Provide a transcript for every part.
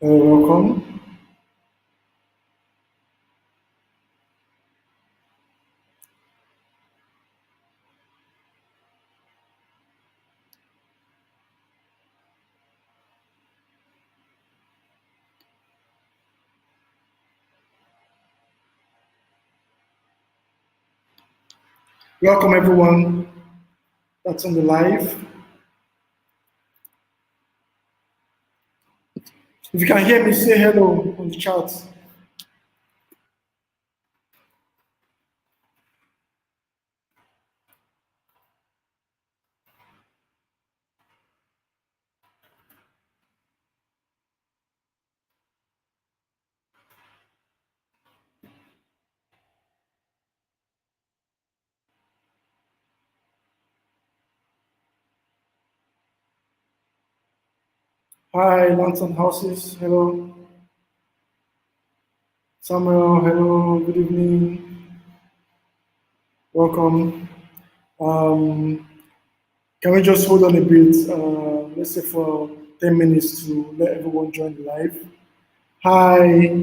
Welcome. Welcome everyone that's on the live. If you can hear me, say hello on the chat. Hi, Lantern Houses. Hello. Samuel. Hello. Good evening. Welcome. Um, can we just hold on a bit? Let's say for 10 minutes to let everyone join the live. Hi,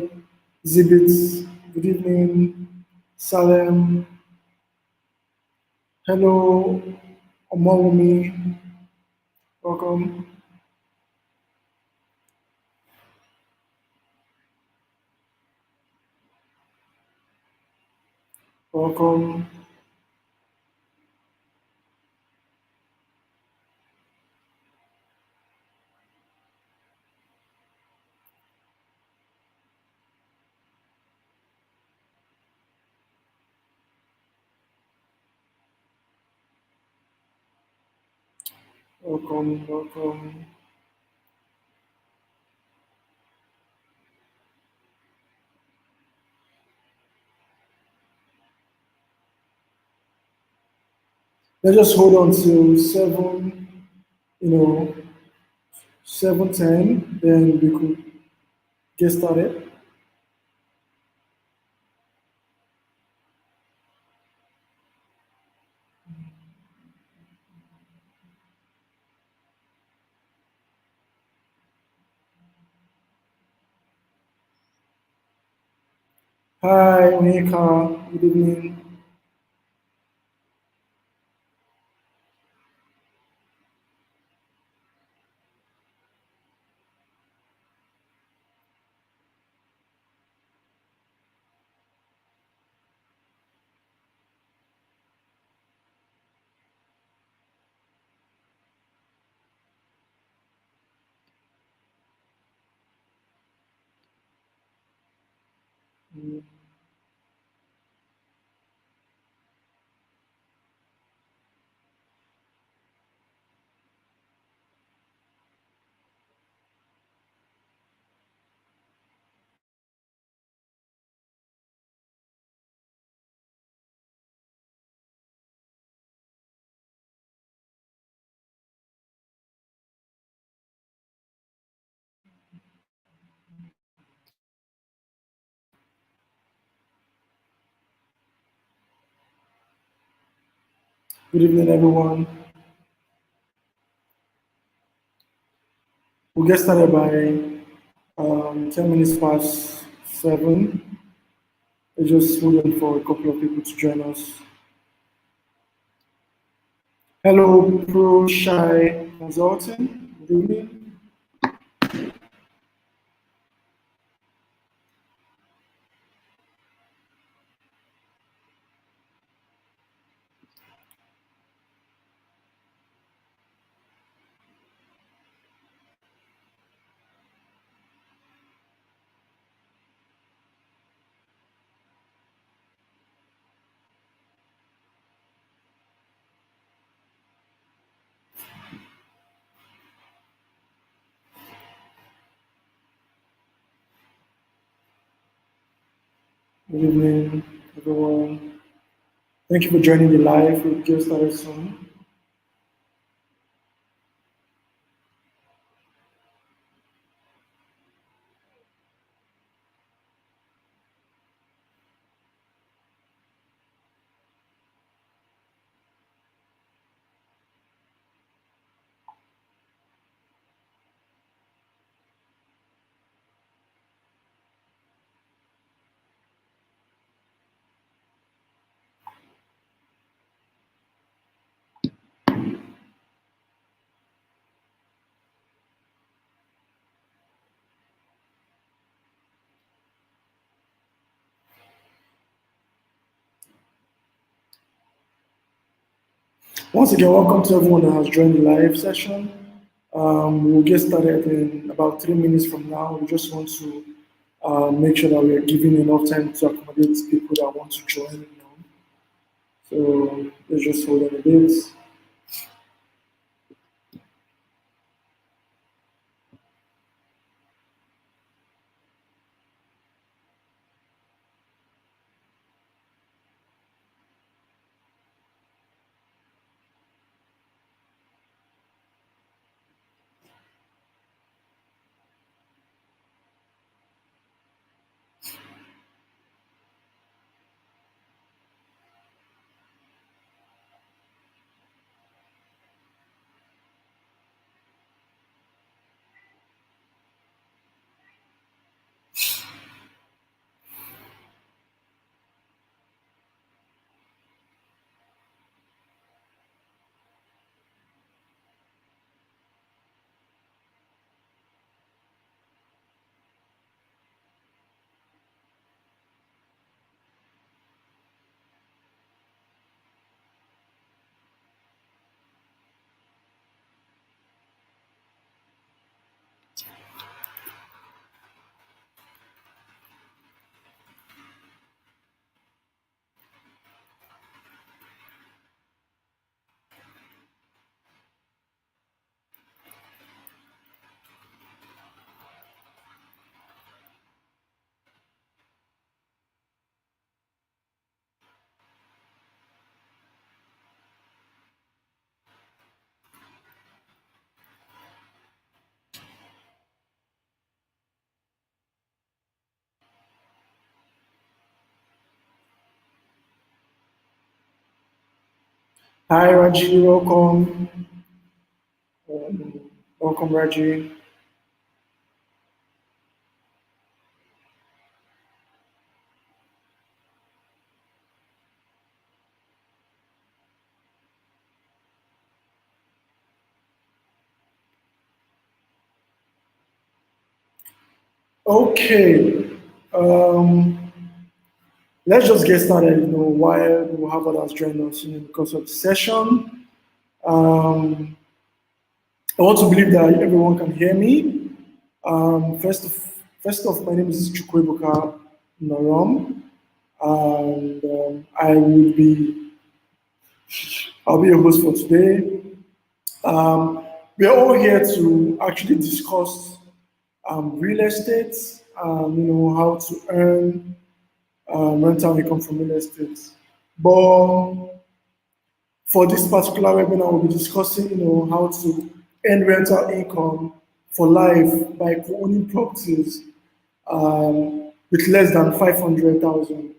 Zibit. Good evening. Salem. Hello. Omawumi. Welcome. Welcome. Welcome. Welcome. Let's just hold on to seven, 7:10, then we could get started. Hi, Onyeka. Good evening. Good evening, everyone. We'll get started by 10 minutes past 7. We're just waiting for a couple of people to join us. Hello, Pro Shy Consulting. Good evening. Good evening, everyone. Thank you for joining the live. We'll get started soon. Once again, welcome to everyone that has joined the live session. We'll get started in about 3 minutes from now. We just want to make sure that we are giving enough time to accommodate people that want to join. So let's just hold on a bit. Hi, Raji. Welcome. Welcome, Raji. Okay. Um, let's just get started. While we'll have others join us in the course of the session. Um, I want to believe that everyone can hear me. First off, my name is Chukwuebuka Norom, and I'll be your host for today. We are all here to actually discuss real estate, how to earn rental income from real estate. But for this particular webinar, we'll be discussing, how to earn rental income for life by owning properties with less than 500,000.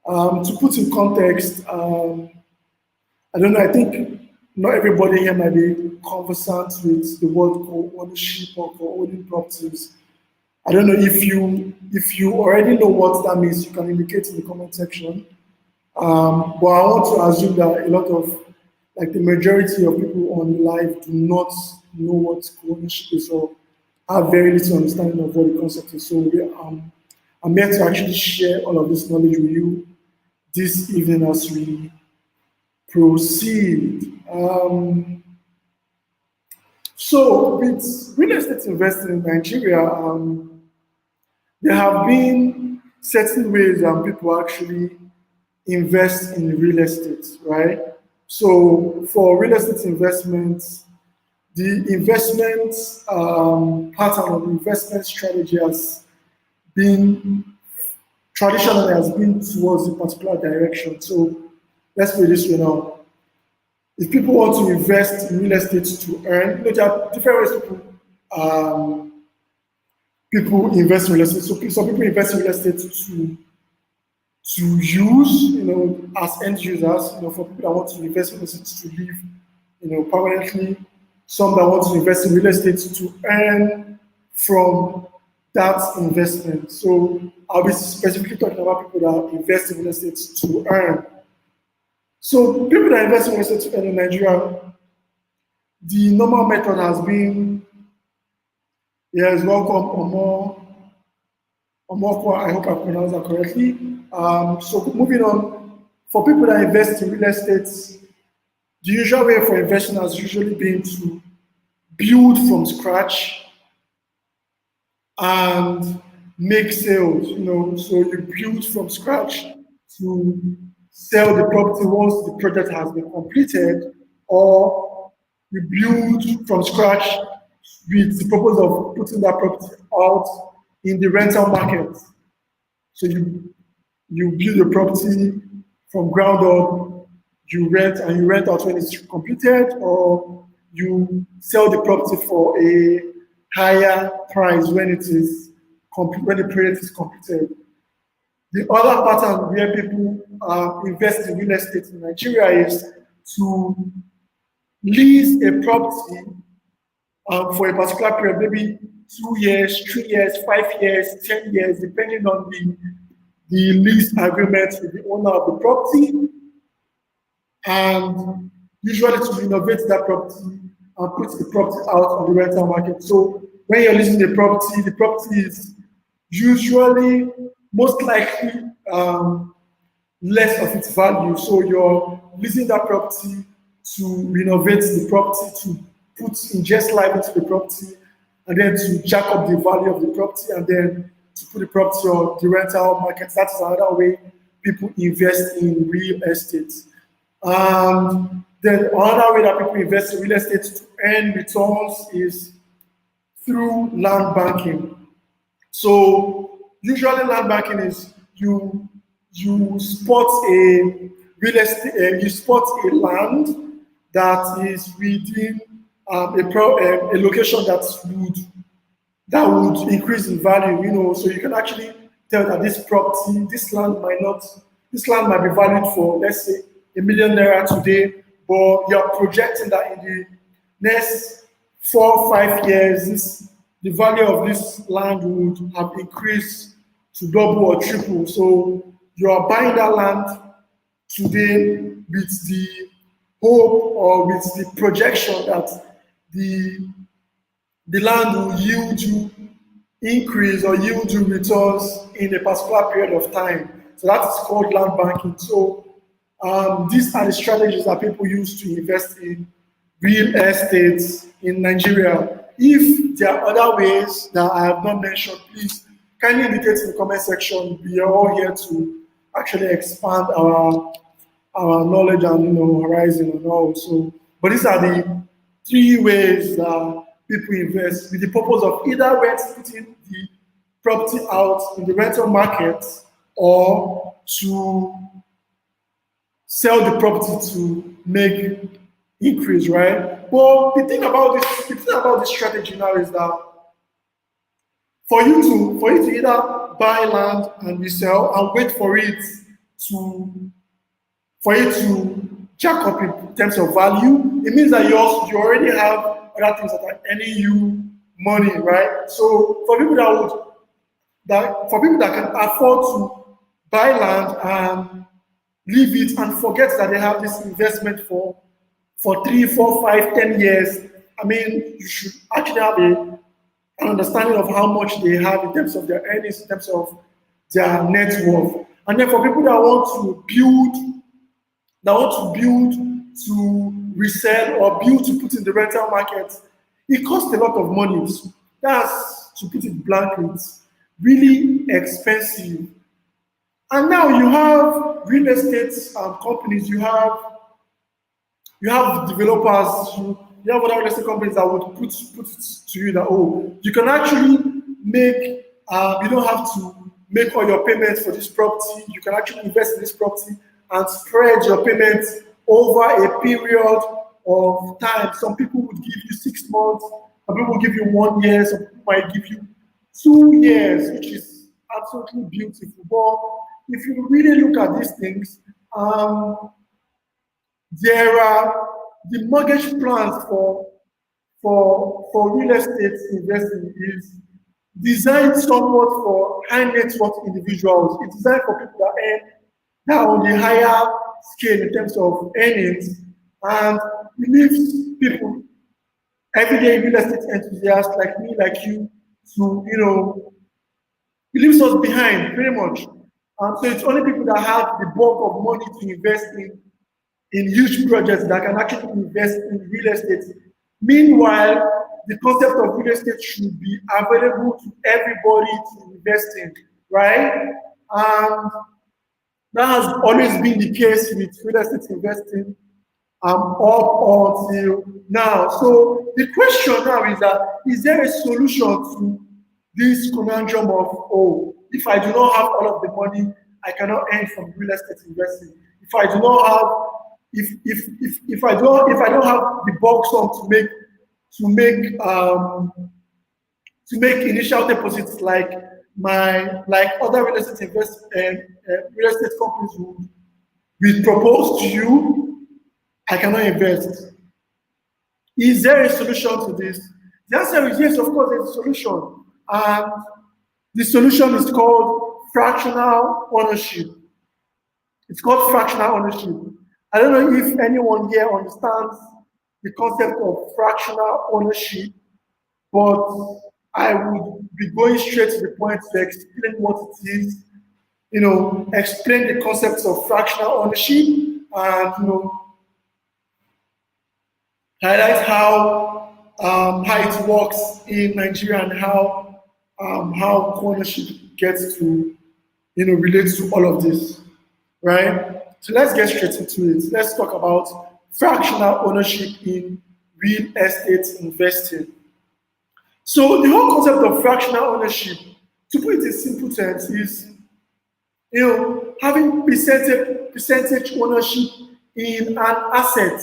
To put in context, I don't know, I think not everybody here might be conversant with the word co-ownership or co-owning properties. I don't know if you already know what that means, you can indicate in the comment section. But I want to assume that a lot of, like the majority of people on live do not know what ownership is or have very little understanding of what the concept is. So I'm here to actually share all of this knowledge with you this evening as we proceed. So with real estate investing in Nigeria, there have been certain ways people actually invest in real estate, right? So for real estate investments, the investment pattern of investment strategy has been traditionally has been towards a particular direction. So let's put it this way now. If people want to invest in real estate to earn, there are different ways people invest in real estate. So some people invest in real estate to use, as end users, for people that want to invest in real estate to live, permanently. Some that want to invest in real estate to earn from that investment. So I'll be specifically talking about people that invest in real estate to earn. So people that invest in real estate to earn in Nigeria, the normal method has been, yes, welcome, Omokwa, I hope I pronounced that correctly. So moving on, for people that invest in real estate, The usual way for investing has usually been to build from scratch and make sales, so you build from scratch to sell the property once the project has been completed, or you build from scratch with the purpose of putting that property out in the rental market. So you build a property from ground up, you rent out when it's completed, or you sell the property for a higher price when it is when the project is completed. The other pattern where people invest in real estate in Nigeria is to lease a property for a particular period, maybe 2 years, 3 years, 5 years, 10 years, depending on the lease agreement with the owner of the property, and usually to renovate that property and put the property out on the rental market. So when you're leasing the property is usually most likely less of its value. So you're leasing that property to renovate the property, to ingest life into the property, and then to jack up the value of the property, and then to put the property on the rental market. That is another way people invest in real estate. And then another way that people invest in real estate to earn returns is through land banking. So usually land banking is you spot a real estate, you spot a land that is within a location that would increase in value, so you can actually tell that this land might be valued for, let's say, ₦1 million today, but you're projecting that in the next 4 or 5 years, the value of this land would have increased to double or triple. So you are buying that land today with the hope or with the projection that the land will yield you increase or yield you returns in a particular period of time. So that is called land banking. So these are the strategies that people use to invest in real estate in Nigeria. If there are other ways that I have not mentioned, please kindly indicate in the comment section. We are all here to actually expand our knowledge and horizon and all. So, but these are the 3 ways that people invest with the purpose of either putting the property out in the rental market or to sell the property to make increase, right? Well, the thing about this strategy now is that for you to either buy land and resell and wait for it to jack up in terms of value, it means that you already have other things that are earning you money, right? So for people that can afford to buy land and leave it and forget that they have this investment for 3, 4, 5, 10 years, I mean, you should actually have an understanding of how much they have in terms of their earnings, in terms of their net worth. And then for people that want to build to resell or build to put in the rental market, it costs a lot of money. That's, to put it blankly, it's really expensive. And now you have real estate companies, you have developers, you have other real estate companies that would put it to you that, you can actually make, you don't have to make all your payments for this property. You can actually invest in this property and spread your payments over a period of time. Some people would give you 6 months, some people will give you 1 year, some people might give you 2 years, which is absolutely beautiful. But if you really look at these things, there are the mortgage plans for real estate investing is designed somewhat for high net worth individuals. It's designed for people that are on the higher scale in terms of earnings, and it leaves people, everyday real estate enthusiasts like me, like you, to it leaves us behind pretty much. So it's only people that have the bulk of money to invest in in huge projects that can actually invest in real estate. Meanwhile, the concept of real estate should be available to everybody to invest in, right? And that has always been the case with real estate investing up until now. So the question now is that is there a solution to this conundrum of, oh, if I do not have all of the money, I cannot earn from real estate investing. If I do not have, if I don't have the bulk sum to make to make initial deposits like other real estate companies would propose to you, I cannot invest. Is there a solution to this? The answer is yes, of course, there's a solution. And the solution is called fractional ownership. It's called fractional ownership. I don't know if anyone here understands the concept of fractional ownership, but I would be going straight to the point to explain what it is, explain the concepts of fractional ownership and, highlight how it works in Nigeria and how ownership gets to relates to all of this, right? So let's get straight into it. Let's talk about fractional ownership in real estate investing. So the whole concept of fractional ownership, to put it in simple terms, is having percentage ownership in an asset.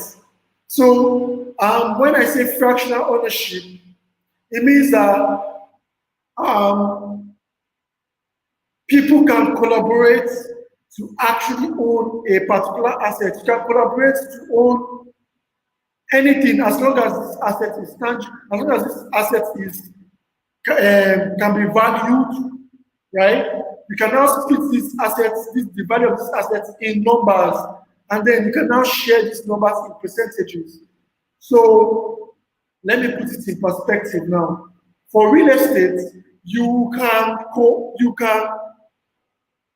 So when I say fractional ownership, it means that people can collaborate to actually own a particular asset. You can collaborate to own anything as long as this asset is tangible, as long as this asset is can be valued, right? You can now split these assets, the value of these assets in numbers, and then you can now share these numbers in percentages. So let me put it in perspective now. For real estate,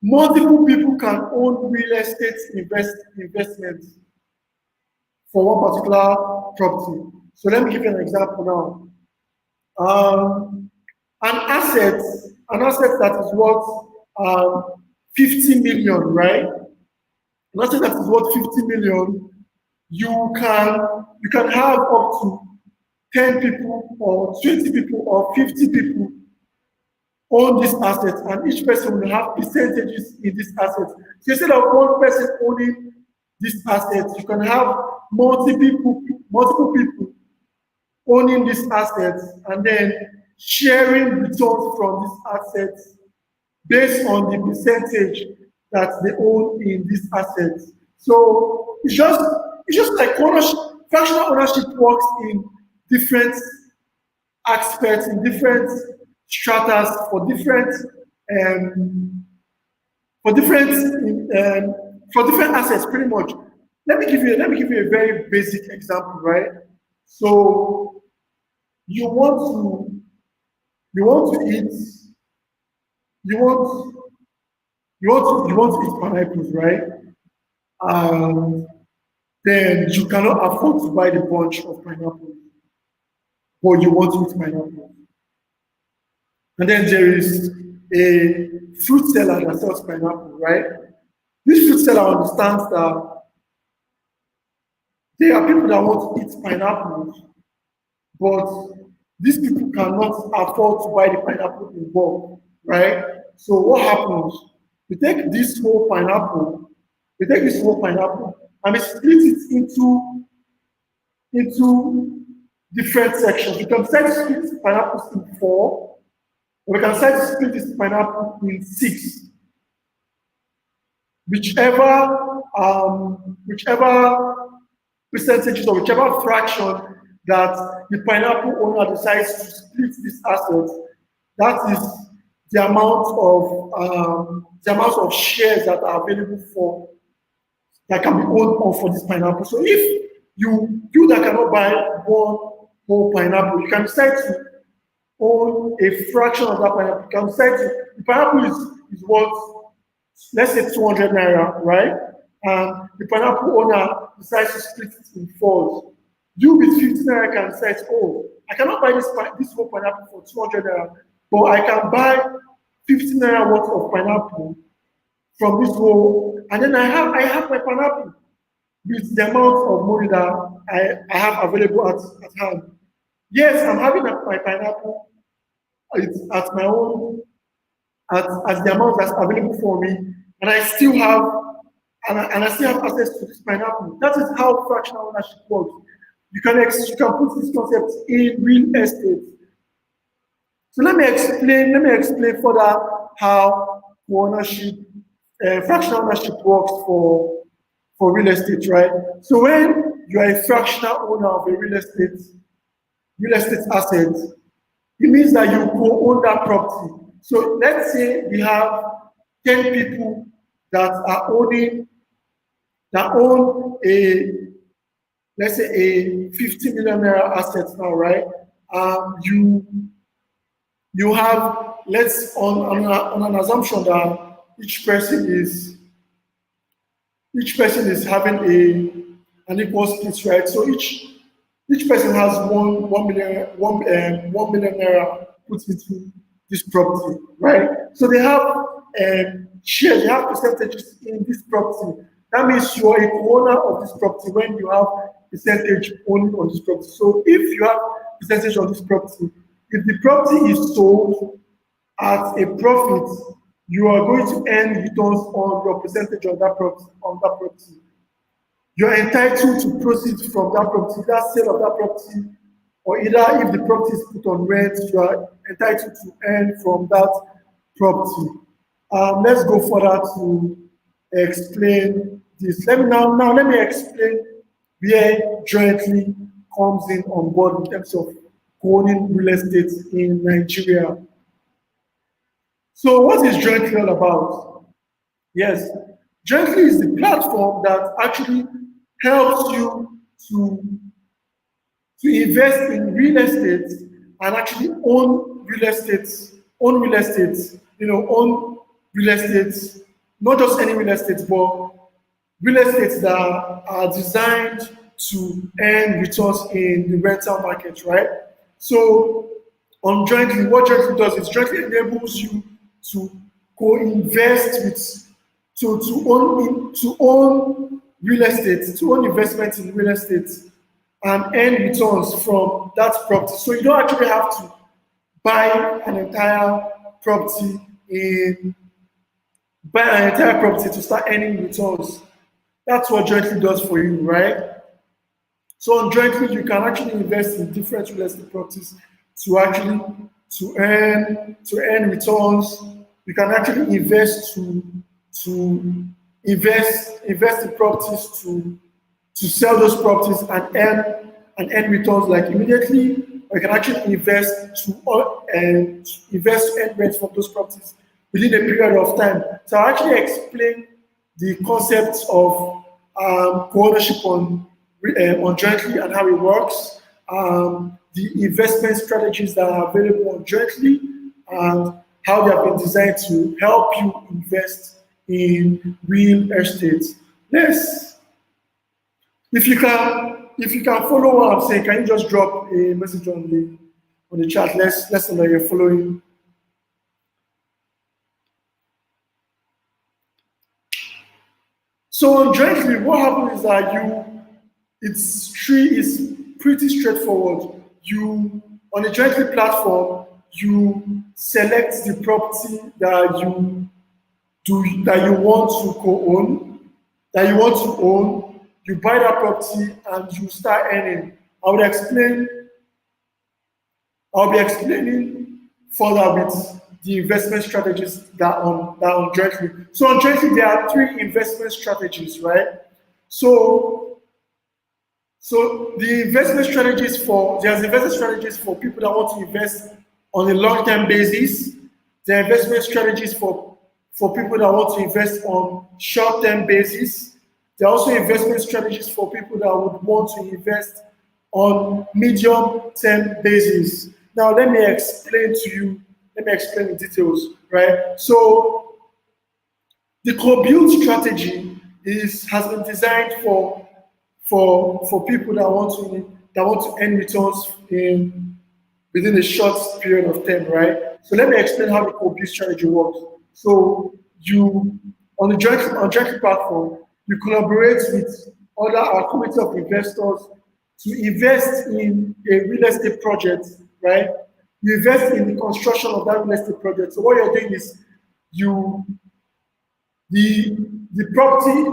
multiple people can own real estate investments for one particular property. So let me give you an example now. An asset that is worth 50 million, right? An asset that is worth 50 million, you can have up to 10 people or 20 people or 50 people own this asset, and each person will have percentages in this asset. So instead of one person owning this asset, you can have multiple people owning this asset and then sharing returns from this asset based on the percentage that they own in this asset. So it's just like ownership. Fractional ownership works in different aspects, in different stratas for different assets, pretty much. Let me give you a very basic example, right? So you want to eat pineapples, right? Then you cannot afford to buy the bunch of pineapples, but you want to eat pineapple. And then there is a fruit seller that sells pineapple, right? This fruit seller understands that there are people that want to eat pineapples, but these people cannot afford to buy the pineapple in bulk, right? So what happens? We take this whole pineapple, and we split it into different sections. We can decide to split pineapples in 4, or we can decide to split this pineapple in 6. Whichever percentages or whichever fraction that the pineapple owner decides to split this asset, that is the amount of shares that are available that can be owned for this pineapple. So if you that cannot buy one whole pineapple, you can decide to own a fraction of that pineapple. You can decide the pineapple is worth, let's say, 200 naira, right? and the pineapple owner decides to split it in fours. You with 50 naira can decide, oh, I cannot buy this whole pineapple for 200 naira, but I can buy 50 naira worth of pineapple from this whole, and then I have my pineapple with the amount of money that I have available at hand. Yes, I'm having my pineapple at my own at the amount that's available for me, and I still have and I still have access to this pineapple. That is how fractional ownership works. You can put this concept in real estate. So let me explain further how ownership, fractional ownership works for real estate, right? So when you are a fractional owner of a real estate asset, it means that you co-own that property. So let's say we have 10 people that are owning that own a, let's say, a 50 million naira asset now, right? You have, let's on an assumption that each person is having an equal split, right? So each person has 1 million naira put into this property, right? So they have shares, they have percentages in this property. That means you are a owner of this property when you have percentage only on this property. So if you have percentage on this property, if the property is sold at a profit, you are going to earn returns on your percentage of that property. You're entitled to proceeds from that property, that sale of that property, or either if the property is put on rent, you are entitled to earn from that property. Let's go further to explain this. Let me explain where jointly comes in on board in terms of owning real estate in Nigeria. So what is jointly all about? Yes, jointly is the platform that actually helps you to invest in real estate and actually own real estate, own real estate, not just any real estate, but real estates that are designed to earn returns in the rental market, right? So on jointly, what jointly does is jointly enables you to co-invest with to own real estate, to own investment in real estate and earn returns from that property. So you don't actually have to buy an entire property in buy an entire property to start earning returns. That's what jointly does for you, right? So on jointly, you can actually invest in different real estate properties to earn returns. You can actually invest in properties to sell those properties and earn returns like immediately, or you can actually invest to earn rent from those properties within a period of time. So I actually explain the concepts of co-ownership on jointly and how it works, the investment strategies that are available on jointly, and how they have been designed to help you invest in real estate. Yes, if you can follow what I'm saying, can you just drop a message on the chat? Let's know that you're following. So jointly, what happens is that it's pretty straightforward. You on a jointly platform, you select the property that you want to co-own, that you want to own. You buy that property and you start earning. I'll be explaining further with the investment strategies that on jointly. So on jointly, there are three investment strategies, right? So there's investment strategies for people that want to invest on a long-term basis. There are investment strategies for people that want to invest on short-term basis. There are also investment strategies for people that would want to invest on medium-term basis. Now let me explain the details, right? So the co-build strategy has been designed for people that want to earn returns in within a short period of time, right? So let me explain how the co-build strategy works. So you on joint platform, you collaborate with other community of investors to invest in a real estate project, right? You invest in the construction of that real estate project. So what you're doing is you the the property,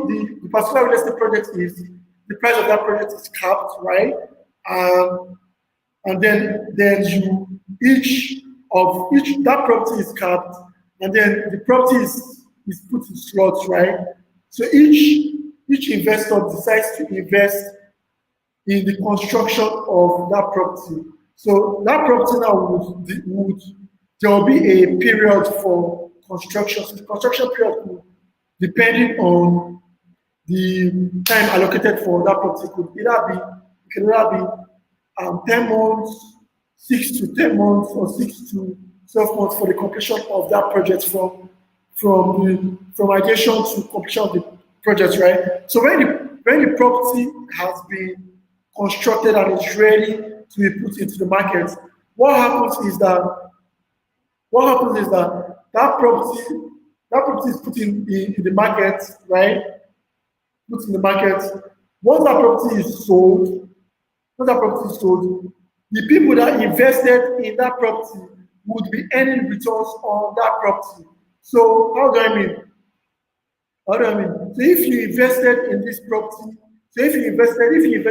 the particular real estate project is the price of that project is capped, right? Um, and then you each that property is capped, and then the property is put in slots, right? So each investor decides to invest in the construction of that property. So that property now would there will be a period for construction. So the construction period would, depending on the time allocated for that property, could either be 10 months, 6 to 10 months, or 6 to 12 months for the completion of that project from ideation to completion of the project, right? So when the property has been constructed and is ready to be put into the market, what happens is that that property is put in the market, right? Put in the market. Once that property is sold, the people that invested in that property would be earning returns on that property. So how do I mean? How do I mean? So if you invested in this property, if you invested in the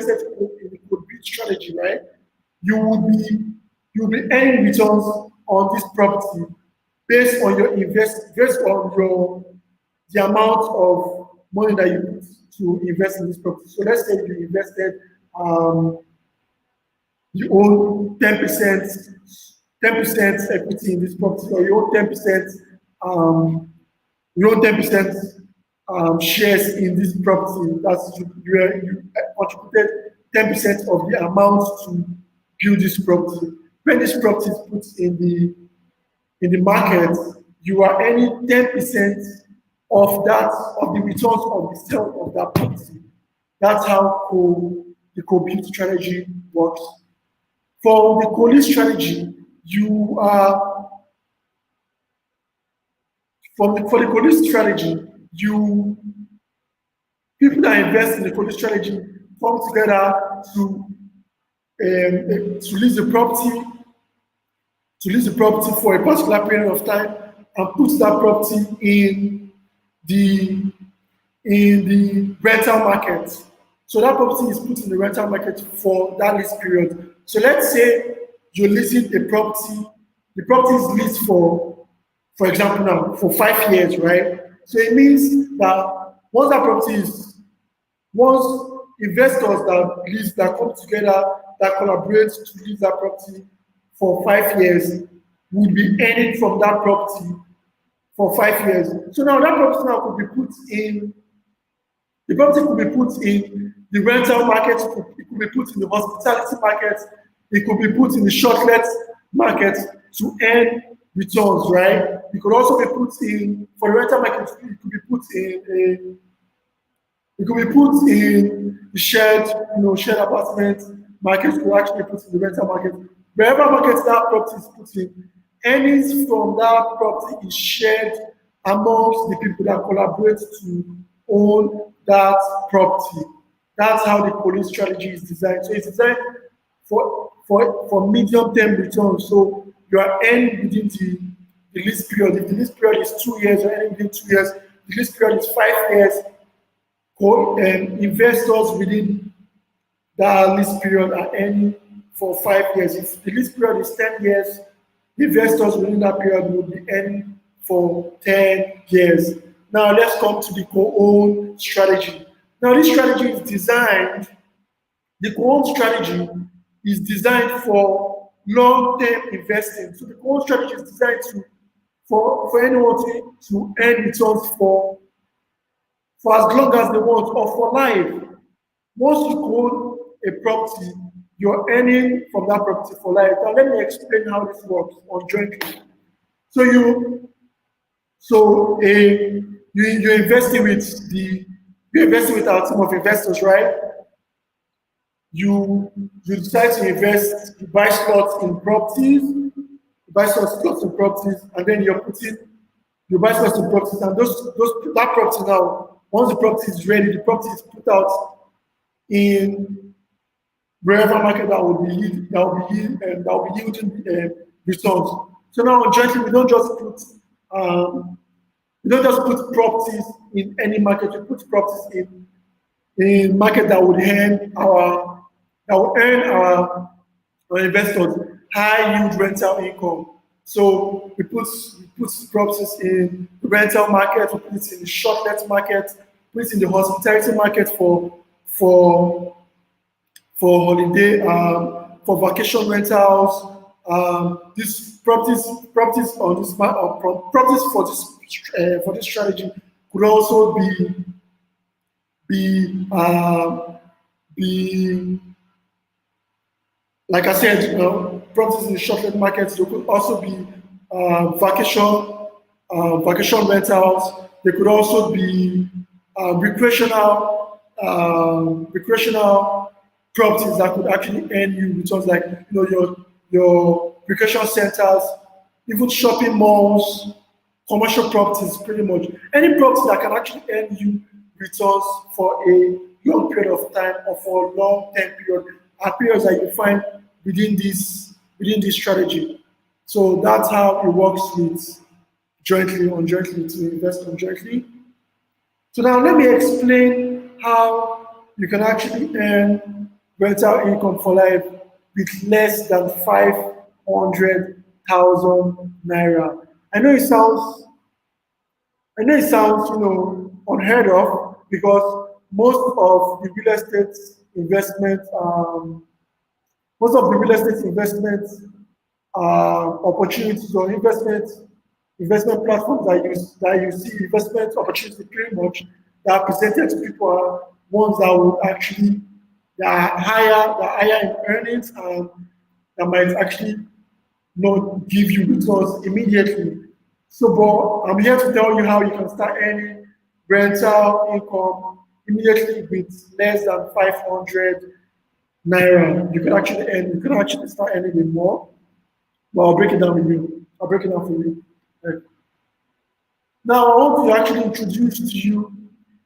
complete strategy, right, you will be earning returns on this property based on your the amount of money that you put to invest in this property. So let's say you invested you own 10% equity in this property, or you own 10% you own 10% shares in this property. That's you contributed 10% of the amount to build this property. When this property is put in the market, you are earning 10% of the returns of the sale of that property. That's how the co-build strategy works. For the co-lead strategy, you are for the co-lead strategy, you people that invest in the co-lead strategy come together to lease the property for a particular period of time and put that property in the rental market. So that property is put in the rental market for that lease period. So let's say you're leasing a property, the property is leased for example now, for 5 years, right? So it means that once investors that come together, that collaborate to lease that property for 5 years, would be earning from that property for 5 years. So now that property now could be put in the property could be put in the rental market, it could be put in the hospitality market, it could be put in the short-let market to earn returns, right? It could also be put in, for the rental market, it could be put in the shared apartment market, could actually be put in the rental market. Wherever market that property is put in, earnings from that property is shared amongst the people that collaborate to own that property. That's how the co-lead strategy is designed. So it's designed for medium-term returns. So you are earning within the lease period. If the lease period is 2 years, you're earning within 2 years. The lease period is 5 years. Investors within that lease period are earning for 5 years. If the lease period is 10 years, investors within that period will be earning for 10 years. Now let's come to the co-own strategy. Now this strategy is designed, the co-own strategy is designed for long-term investing. So the co-own strategy is designed for anyone to earn returns for as long as they want or for life. Once you own a property, you're earning from that property for life. Now let me explain how this works on jointly. So you're investing with You're investing with our team of investors, right? You decide to invest, you buy slots in properties, slots in properties, and then you buy slots in properties, and that property now, once the property is ready, the property is put out in wherever market that will be yielding returns. So now jointly um, we don't just put properties in any market. We put properties in market that will earn our investors high yield rental income. So we put properties in the rental market, we put it in the short let market, put it in the hospitality market for holiday, for vacation rentals. These properties on this properties for this strategy could also be be like I said, properties in the short-term markets. There could also be vacation rentals. There could also be recreational properties that could actually earn you returns, like your recreation centers, even shopping malls, commercial properties, pretty much any property that can actually earn you returns for a long period of time or for a long term period, are periods that you find within this strategy. So that's how it works with jointly to invest on jointly. So now let me explain how you can actually earn rental income for life with less than 500,000 naira. I know it sounds unheard of, because investment most of the real estate investment opportunities or investment platforms that you see investment opportunities pretty much that are presented to people are ones that will actually that are higher in earnings, and that might actually not give you returns immediately. So, but I'm here to tell you how you can start earning rental income immediately with less than 500 naira. You can actually start earning with more. But I'll break it down with you. I'll break it down for you. Right. Now I want to actually introduce to you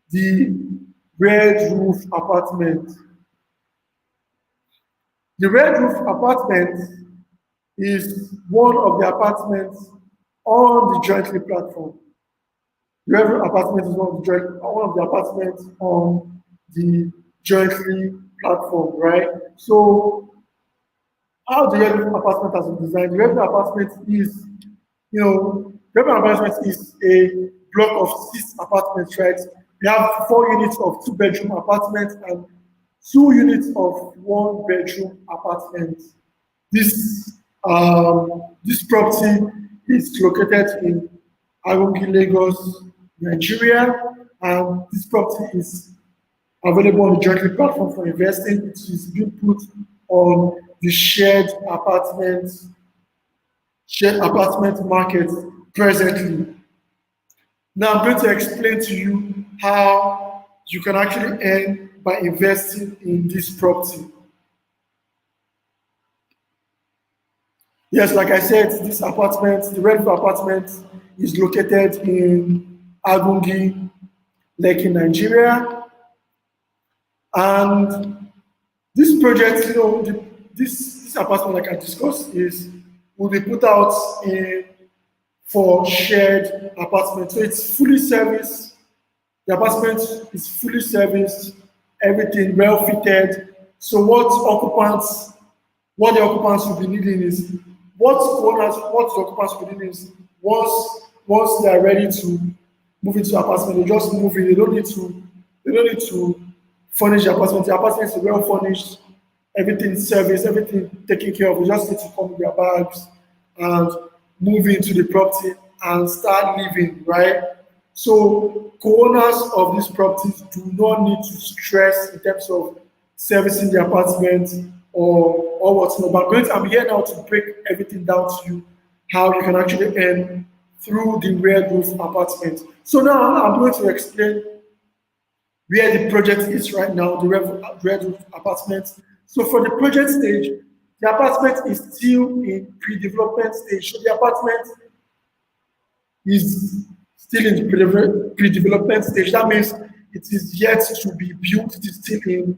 the red roof apartment. The red roof apartment is one of the apartments on the Jointly platform. The red roof apartment is one of the apartments on the Jointly platform, right? So how the red roof apartment has been designed? The red roof apartment is, the red roof apartment is a block of 6 apartments, right? We have 4 units of 2-bedroom apartments and 2 units of 1-bedroom apartments. This property is located in Agogi, Lagos, Nigeria, and this property is available on the Jointly platform for investing. It is being put on the shared apartment market presently. Now I'm going to explain to you how you can actually earn by investing in this property. Yes, like I said, this apartment, the Red Roof apartment, is located in Agungi, Lekki, Nigeria. And this project, this apartment, like I discussed, will be put out for shared apartment. So it's fully serviced. The apartment is fully serviced, everything well fitted. So what the occupants will be needing is the occupants will be needing is once they are ready to move into the apartment, they just move in. They don't need to furnish the apartment. The apartment is well furnished, everything serviced, everything taken care of. They just need to come with their bags and move into the property and start living, right? So co-owners of these properties do not need to stress in terms of servicing the apartment or whatnot. But I'm here now to break everything down to you, how you can actually earn through the Red Roof apartment. So now I'm going to explain where the project is right now, the red roof apartment. So for the project stage, the apartment is still in pre-development stage. So the apartment is still in the pre-development stage. That means it is yet to be built. It is still in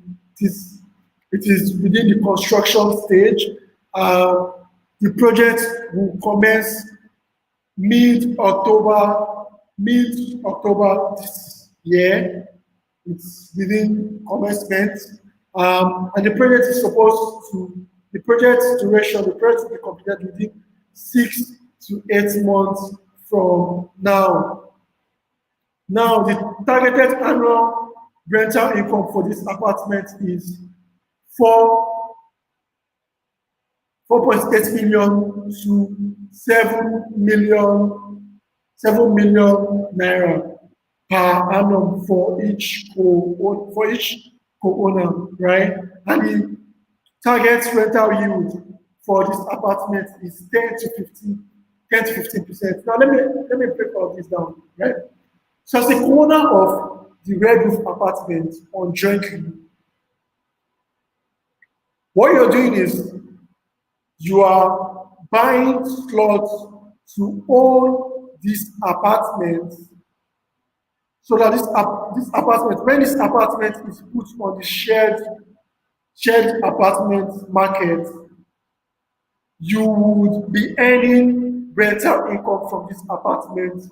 it is within the construction stage. Uh, the project will commence mid-October, mid-October this year. It's within commencement. And the project is supposed to, the project duration, the project will be completed within 6 to 8 months from now. Now, the targeted annual rental income for this apartment is 4 4.8 million to 7 million naira per annum for each co-owner, right? And the target rental yield for this apartment is 10 to 15%. Now let me break all this down, right? So as the owner of the red roof apartment on jointly, what you're doing is you are buying slots to own this apartment, so that this apartment, when this apartment is put on the shared apartment market, you would be earning rental income from this apartment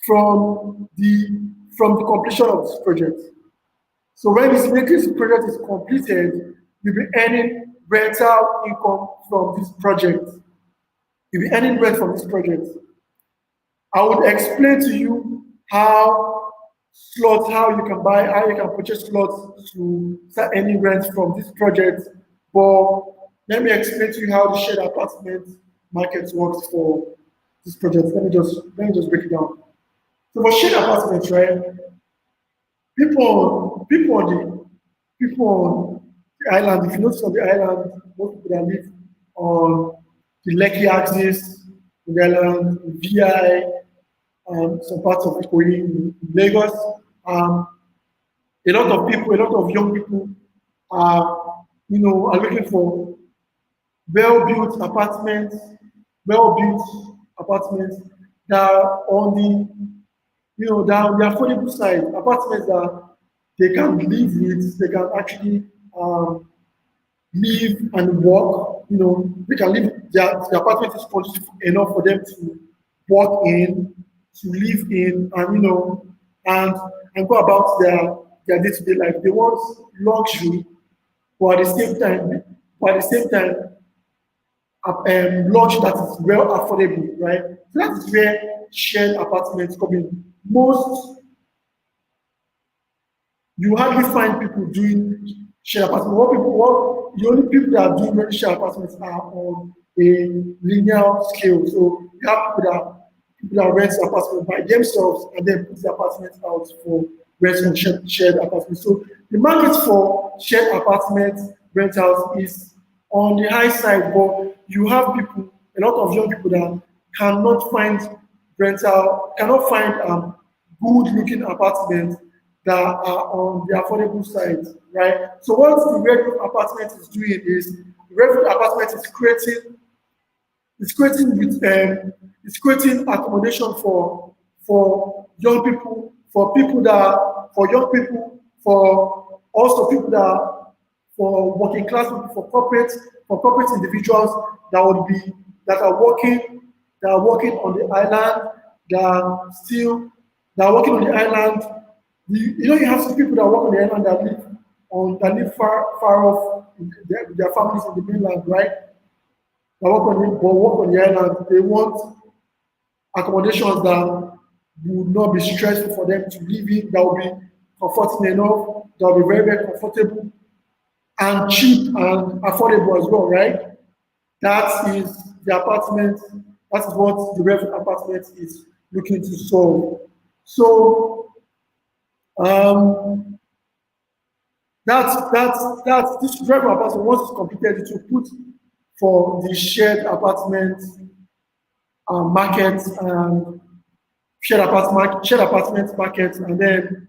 from the completion of this project. So when this project is completed, you'll be earning rental income from this project. You'll be earning rent from this project. I would explain to you how you can buy, how you can purchase slots to start earning rent from this project. But let me explain to you how the shared apartment market works for this project. Let me just break it down. So for shared apartments, right? People on the island, if you notice on the island, most people that live on the Lekki axis, on the island, VI, some parts of Ikoyi in Lagos. A lot of young people are looking for well-built apartments, well-built apartments that are on that are on the affordable side, apartments that they can live with, they can actually live and work. They can live. The apartment is conducive enough for them to work in, to live in, and go about their day-to-day life. They want luxury, but at the same time, luxury that is well affordable, right? So that's where shared apartments come in. You hardly find people doing shared apartments. The only people that are doing many shared apartments are on a linear scale. So you have people that rent apartments by themselves and then put the apartments out for rent on shared apartments. So the market for shared apartment rentals is on the high side, but you have a lot of young people that cannot find good looking apartments that are on the affordable side, right? So what the red roof apartment is doing is the red roof apartment is creating accommodation for young people, for also people for working class people, for corporate individuals that are working on the island, that are working on the island. You have some people that work on the island that live far off their families in the mainland, right? That work on the island. They want accommodations that would not be stressful for them to live in, that will be comforting enough, that will be very, very comfortable and cheap and affordable as well, right? That is the apartment, that is what the Rev apartment is looking to solve. So that's this Rev apartment, once it's completed, it will put for the shared apartment market and shared apartment market, and then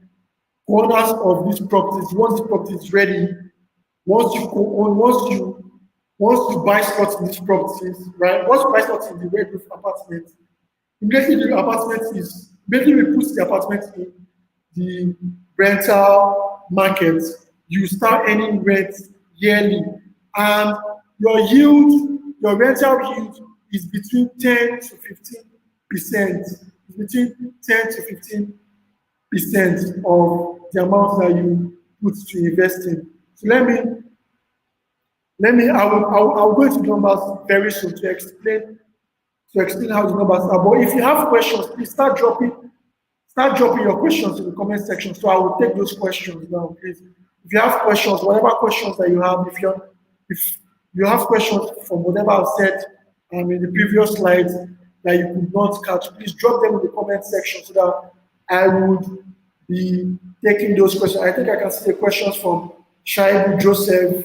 owners of these properties, once the property is ready, once you co-own, once you buy slots in these properties, right? Once you buy slots in the red roof apartment, immediately the apartment is immediately we put the apartment in the rental market, you start earning rent yearly, and your yield, your rental yield is between 10 to 15%. It's between 10 to 15% of the amount that you put to invest in. So I will go into numbers very soon to explain how the numbers are. But if you have questions, please start dropping your questions in the comment section. So I will take those questions now, please. If you have questions, whatever questions that you have, if you have questions from whatever I've said in the previous slides that you could not catch, please drop them in the comment section so that I would be taking those questions. I think I can see the questions from Shaibu Joseph.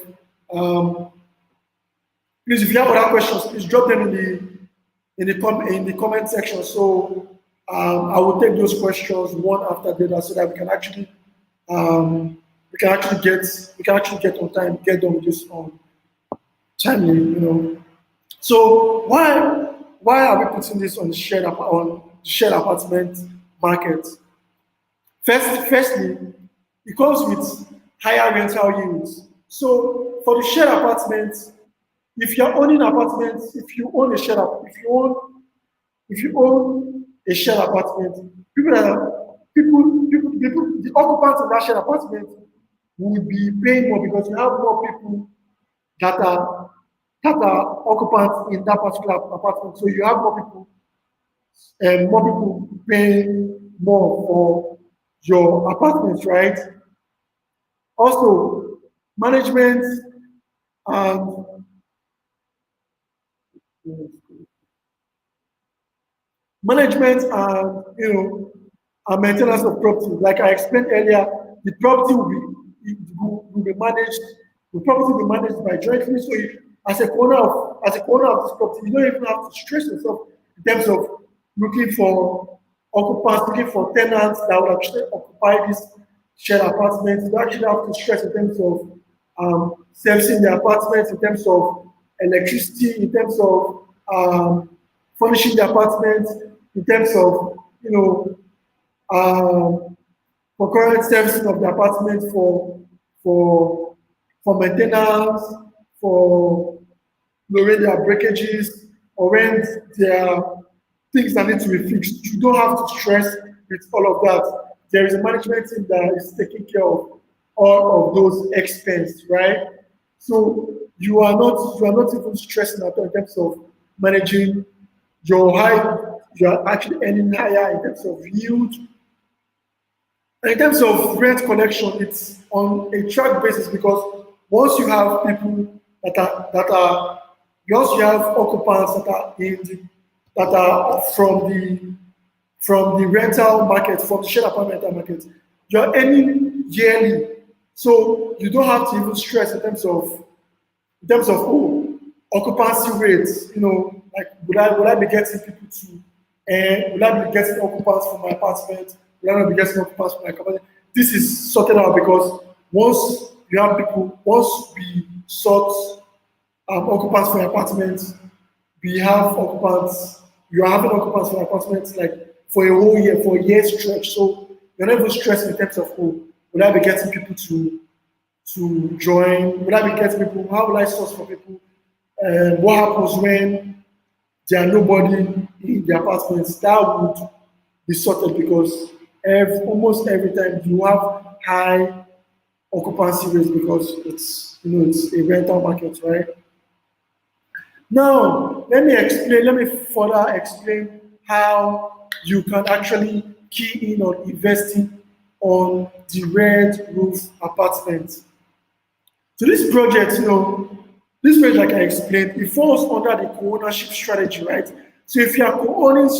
Please, if you have other questions, please drop them in the comment section. So I will take those questions one after the other so that we can actually get on time, get done with this timely, So why are we putting this on the shared apartment market? Firstly, it comes with higher rental yields. So for the shared apartments, if you're owning apartments, if you own a shared apartment, the occupants of that shared apartment will be paying more because you have more people that are occupants in that particular apartment. So you have more people paying more for your apartments, right? Also, management and and maintenance of property. Like I explained earlier, the property will be managed. The property will be managed by jointly. So as a owner of this property, you don't even have to stress yourself in terms of looking for occupants, looking for tenants that will actually occupy this shared apartment. You actually have to stress in terms of servicing the apartments, in terms of electricity, in terms of furnishing the apartment, in terms of for current servicing of the apartment, for maintenance, for when there are breakages or when there are things that need to be fixed. You don't have to stress with all of that. There is a management team that is taking care of all of those expenses, right? So you are not even stressing at all in terms of managing your high. You are actually earning higher in terms of yield. And in terms of rent collection, it's on a track basis because once you have people once you have occupants that are from the rental market, from the shared apartment market, you're earning yearly. So you don't have to even stress in terms of occupancy rates, like would I be getting people to will I be getting occupants from my apartment? Will I not be getting occupants from my apartment? This is sorted out because once we sort occupants for apartments, we have occupants, you are having occupants for apartments like for a whole year, for a year stretch. So you're not even stressing in terms of will I be getting people to join? Will I be getting people? How will I source for people? What happens when there are nobody in the apartments? That would be sorted because almost every time you have high occupancy rates because it's a rental market, right? Now let me further explain how you can actually key in on investing on the red roof apartments. So this project, like I explained, it falls under the co-ownership strategy, right? So if you are co-owning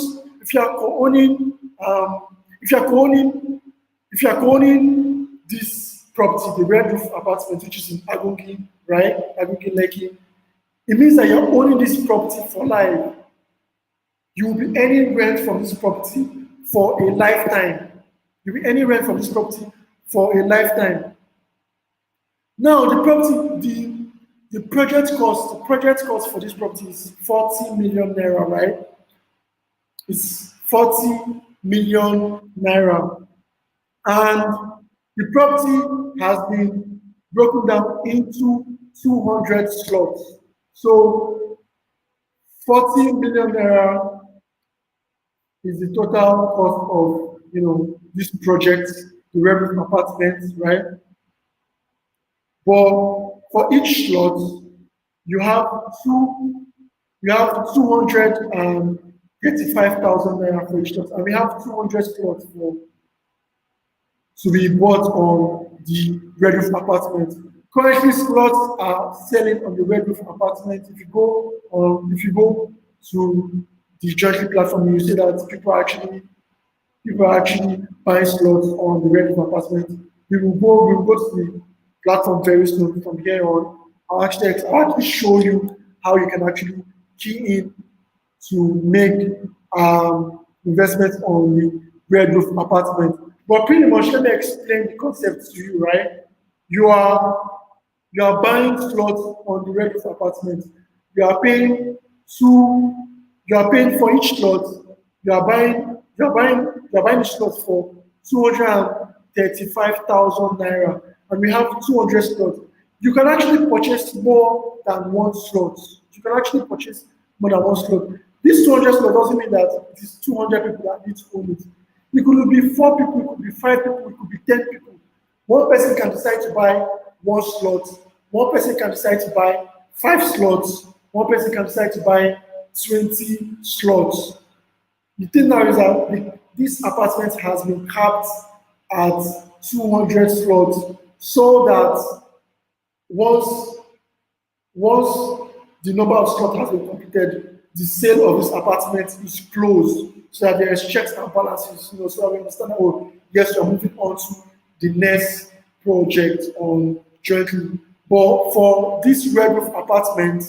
this property, the red roof apartment, which is in Agungi, right? Agungi Lekki, it means that you're owning this property for life. You will be earning rent from this property for a lifetime. You'll be earning rent from this property for a lifetime. Now the project cost for this property is 40 million naira, right? It's 40 million naira. And the property has been broken down into 200 slots. So 40 million naira is the total cost of this project, the Red Roof Apartments, right? But for each slot, you have two you have 235,000 naira for each slot, and we have 200 slots for to be bought on the Red Roof Apartment. Currently, slots are selling on the Red Roof Apartment. If you go to the jointly platform, you see that people are actually buying slots on the Red Roof Apartment. We will go to the platform very soon. From here on, I'll actually show you how you can actually key in to make investments on the Red Roof Apartment. But pretty much, let me explain the concept to you, right? You are you are buying slots on the Red Roof Apartment. You are paying two. You are paying for each slot. You are buying the slot for 235,000 naira, and we have 200 slots. You can actually purchase more than one slot. You can actually purchase more than one slot. This 200 slot doesn't mean that it is 200 people that need to own it. It could be four people, it could be five people, it could be 10 people. One person can decide to buy one slot. One person can decide to buy five slots. One person can decide to buy 20 slots. The thing now is that this apartment has been capped at 200 slots so that once once the number of slots has been completed, the sale of this apartment is closed so that there is checks and balances, so that we understand that, oh, yes, you're moving on to the next project on jointly. But for this Red Roof Apartment,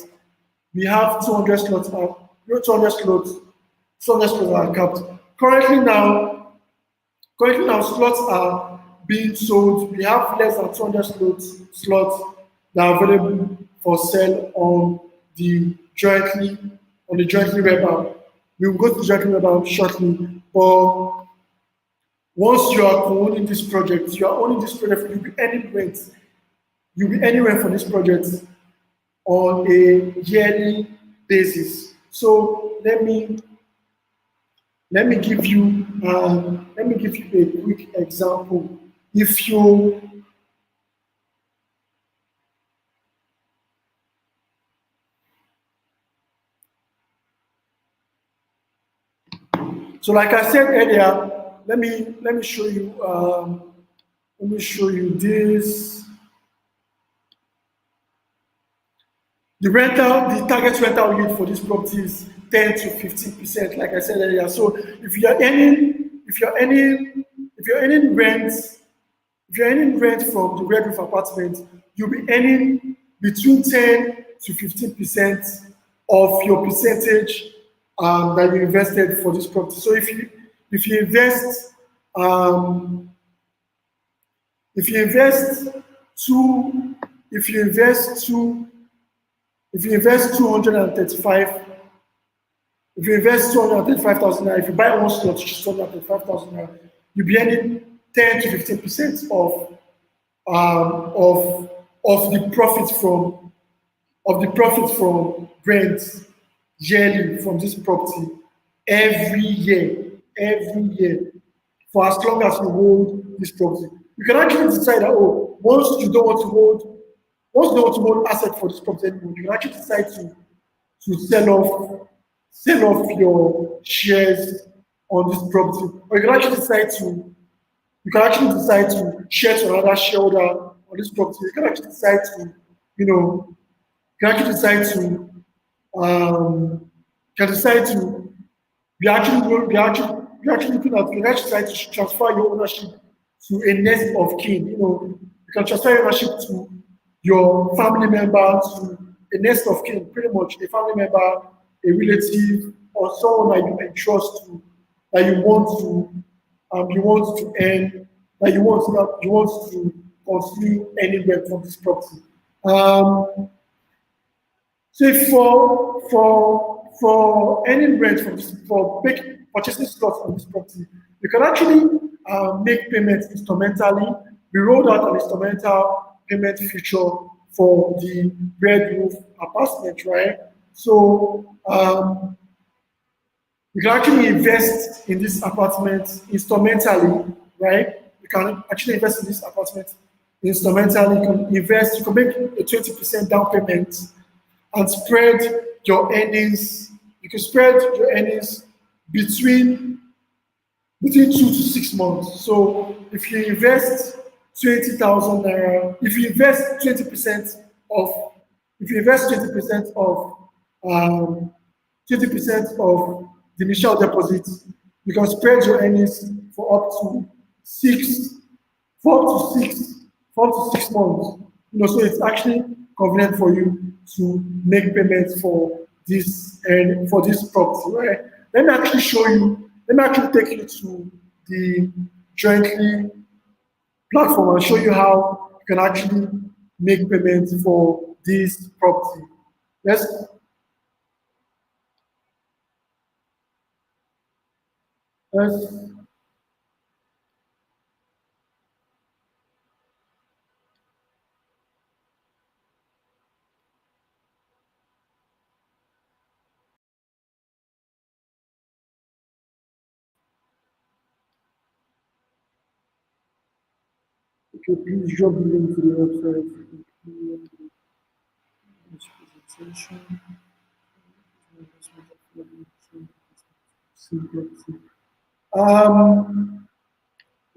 we have 200 slots, 200 slots, 200 slots are capped. Currently now slots are being sold. We have less than 200 slots that are available for sale the jointly on the jointly web app. We will go to the jointly web app shortly. But once you are owning this project, you'll be earning rent. You'll be earning rent for this project on a yearly basis. So let me give you a quick example. If you So, like I said earlier, let me show you this. The target rental yield for this property is 10 to 15%, like I said earlier. So, if you're earning rent, from the Red Roof Apartment, you'll be earning between 10 to 15% of your percentage that you invested for this property. So if you invest if you invest two if you invest two if you invest 235 if you invest 235,000 naira, if you buy one slot, which is 235,000 naira, you'll be earning 10 to 15% um, of the profit from rent yearly from this property every year for as long as you hold this property. You can actually decide that, oh, once you don't want to hold asset for this property anymore, you can actually decide to sell off your shares on this property, or you can actually decide to share to another shareholder on this property. You can actually decide to, you know, you can actually decide to, you can decide to, we actually looking at, you can actually decide to transfer your ownership to a next of kin. You can transfer your ownership to your family member, to a next of kin, pretty much a family member, a relative, or someone that you entrust to, that you want to earn that you want to continue earning rent from this property. Um, so for earning rent from this purchasing slots on this property, you can actually make payments instrumentally. We rolled out an instrumental payment feature for the red roof apartment, right? So you can actually invest in this apartment instrumentally, right? You can actually invest in this apartment instrumentally. You can invest, you can make a 20% down payment and spread your earnings. You can spread your earnings between 2 to 6 months. So if you invest 20,000 naira, if you invest 20% of, if you invest 20% of the initial deposit, you can spread your earnings for up to six, 4 to 6, 4 to 6 months. So it's actually convenient for you to make payments for this and for this property, right? Let me actually show you. Let me actually take you to the jointly platform and show you how you can actually make payments for this property. Yes. Yes. Okay, please drop the link to the website. This presentation. Um,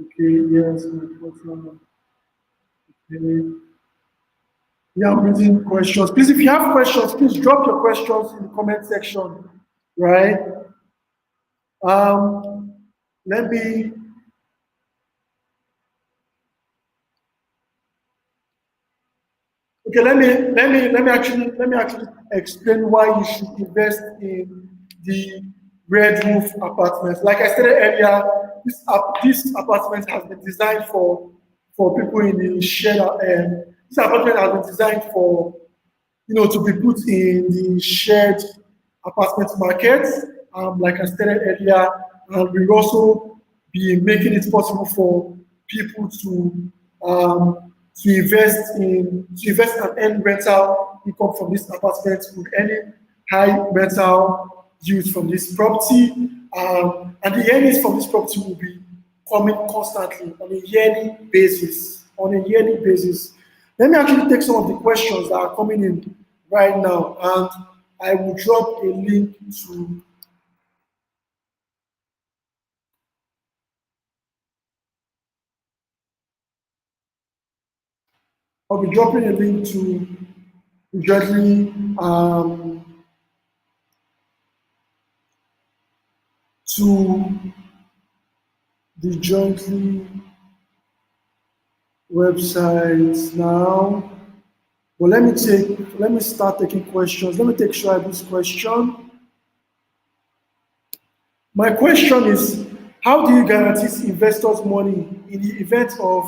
okay, yes, my question. Okay. Yeah, I'm reading questions. Please, if you have questions, please drop your questions in the comment section, right? Um, let me Okay, let me actually explain why you should invest in the red roof apartments. Like I said earlier, this apartment has been designed for people in the shared. This apartment has been designed for to be put in the shared apartment market. Like I stated earlier, and we'll also be making it possible for people to invest and earn rental income from this apartment with any high rental yield from this property. And the earnings from this property will be coming constantly on a yearly basis. On a yearly basis. Let me actually take some of the questions that are coming in right now, and I will drop a link to. I'll be dropping a link to jointly to the jointly website now. But let me start taking questions. Let me take Shoaib's question. My question is, how do you guarantee investors' money in the event of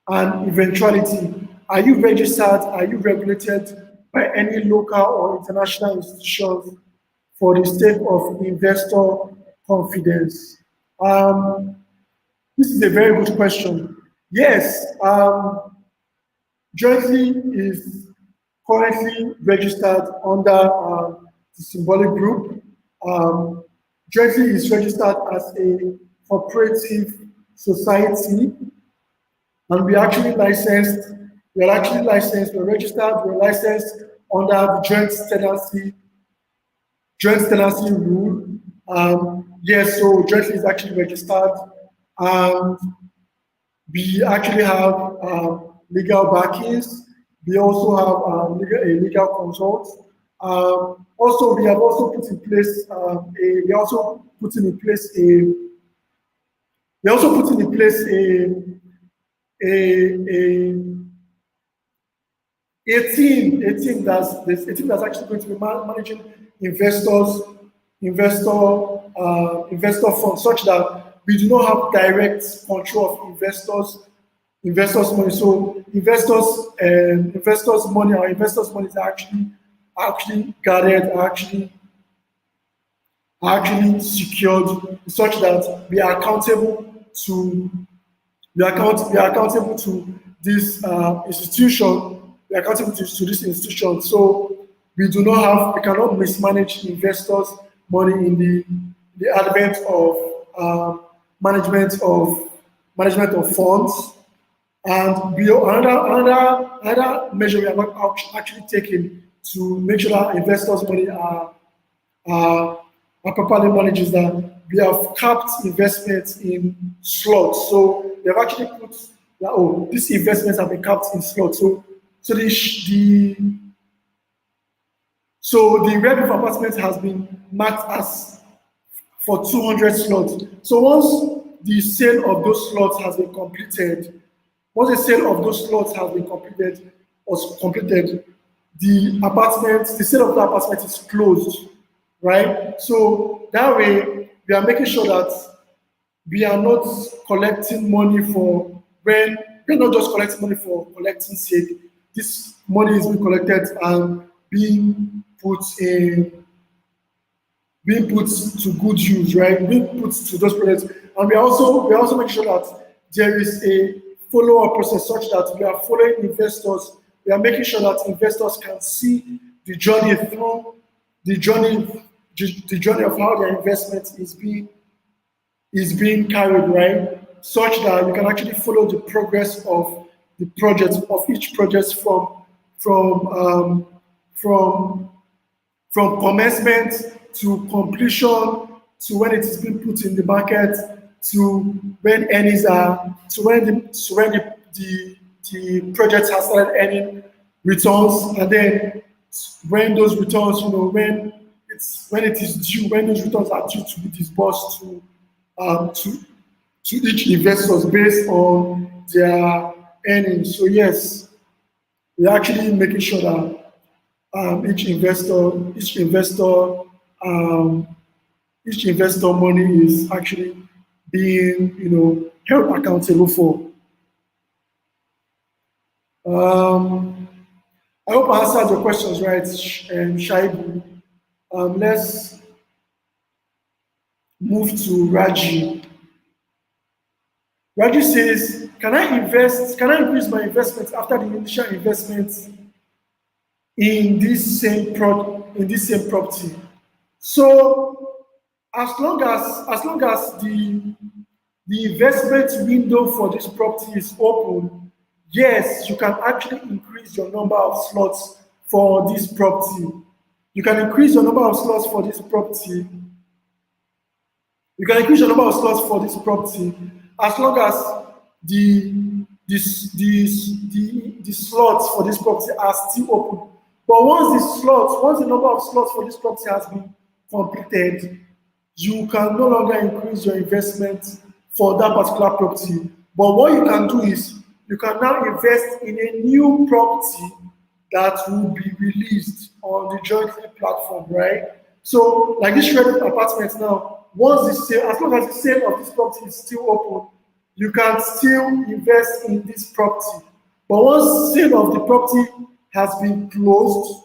an eventuality? Are you registered? Are you regulated by any local or international institutions for the sake of investor confidence? Um, this is a very good question. Yes, Jointly is currently registered under the Symbolic Group. Um, Jointly is registered as a cooperative society, and we're registered, we're licensed under the joint tenancy rule. Yes, so Jointly is actually registered. And we actually have legal backings. We also have a legal consult. Also, we have also put in place we also putting in place a we also putting in place a a team that's actually going to be managing investor funds, such that we do not have direct control of investors' money. So investors' money, our investors' money is actually guarded, actually secured, such that we are accountable to we are accountable to this institution. We are accountable to this institution. So we cannot mismanage investors' money in the advent of management of funds. And another measure we are not actually taking to make sure that investors' money are, are properly managed is that we have capped investments in slots. So we have actually put that, oh, these investments have been capped in slots. So the revenue of apartment has been marked as for 200 slots. So once the sale of those slots has been completed, once the sale of those slots has been completed, the sale of the apartment is closed, right? So that way, we are making sure that we are not collecting money for when we're not just collecting money for collecting sake. This money is being collected and being put in being put to good use, right? Being put to those projects. And we also make sure that there is a follow-up process such that we are following investors. We are making sure that investors can see the journey through the journey the journey of how their investment is being carried, right? Such that you can actually follow the progress of the project of each project from um, from from commencement to completion to when it is being put in the market to when earnings are to when the project has started earning returns, and then when those returns, when it is due, when those returns are due to be disbursed um, to to each investors based on their earnings. So yes, we're actually making sure that um, each investor money is actually being, held accountable for. Um, I hope I answered your questions right, Shaibu. Let's move to Raji. Raji says, Can I increase my investment after the initial investment in this same property?" So as long as the investment window for this property is open, yes, you can actually increase your number of slots for this property. You can increase your number of slots for this property. You can increase your number of slots for this property as long as the the slots for this property are still open. But once the number of slots for this property has been completed, you can no longer increase your investment for that particular property. But what you can do is you can now invest in a new property that will be released on the jointly platform, right? So, like this shredded apartment now, as long as the sale of this property is still open, you can still invest in this property. But once sale of the property has been closed,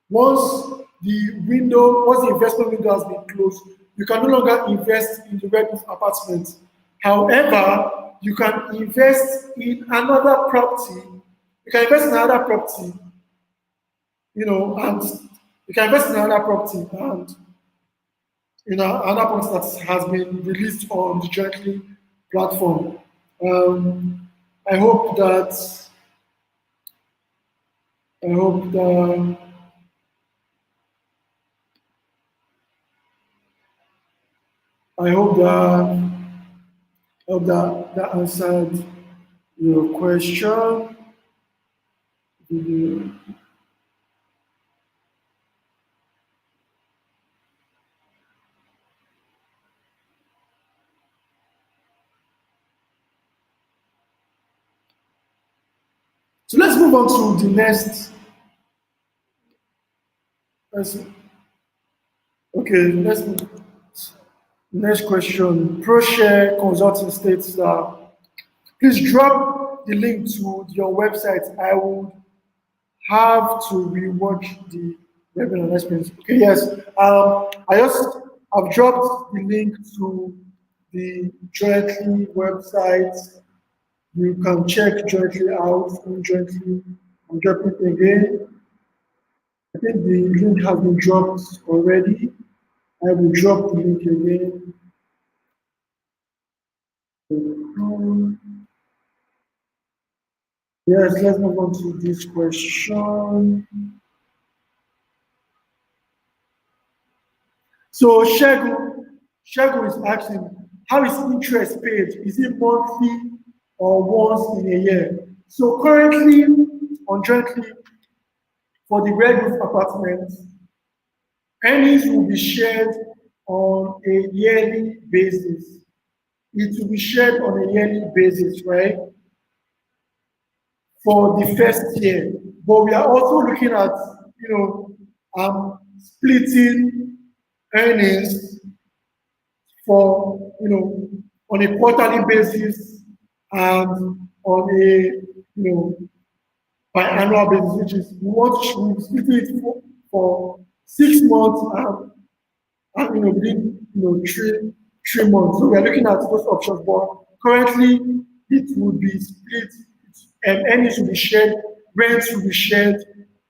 once the investment window has been closed, you can no longer invest in the red roof apartment. However, you can invest in another property. You can invest in another property, and you can invest in another property and another property that has been released on the jointly platform. Um, I hope that I hope that I hope that answered your question. So let's move on to the next person. Okay, let's move. Next question. ProShare Consulting states that please drop the link to your website. I would have to rewatch the webinar experience. Okay, yes. I've dropped the link to the Jointly website. You can check Jointly out on Jointly. I'm dropping it again. I think the link has been dropped already. I will drop the link again. Yes, let's move on to this question. So Shegu is asking, how is interest paid? Is it monthly or once in a year? So currently, on Jointly, for the Red Roof apartments, earnings will be shared on a yearly basis. It will be shared on a yearly basis, right? For the first year. But we are also looking at, splitting earnings for, on a quarterly basis and on a, biannual basis, which is we want to split it for 6 months and within three months. So we are looking at those options, but currently it will be split and earnings will be shared, rents will be shared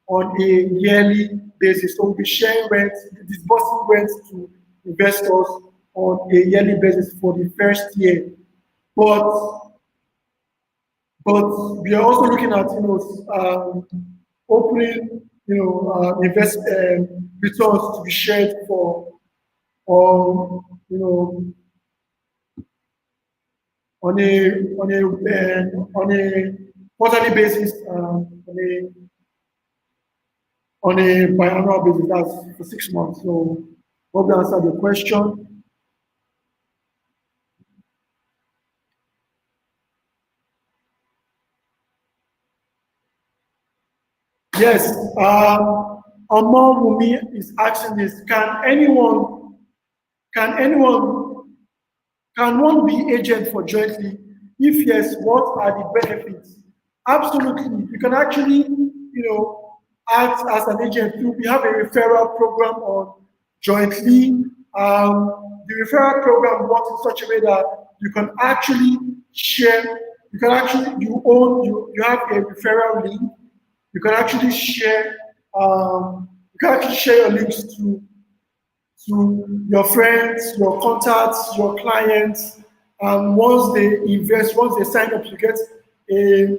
on a yearly basis. So we'll be sharing rent, disbursing rent to investors on a yearly basis for the first year. But we are also looking at opening invest returns to be shared for on a quarterly basis, on a biannual basis. That's for 6 months. So hope that answered the question. Yes, Amon Wumi is asking this: can anyone, can one be agent for Jointly? If yes, what are the benefits? Absolutely, you can actually, act as an agent too. We have a referral program on Jointly. The referral program works in such a way that you can actually share. You have a referral link. You can actually share. Your links to your friends, your contacts, your clients. And once they sign up, you get a,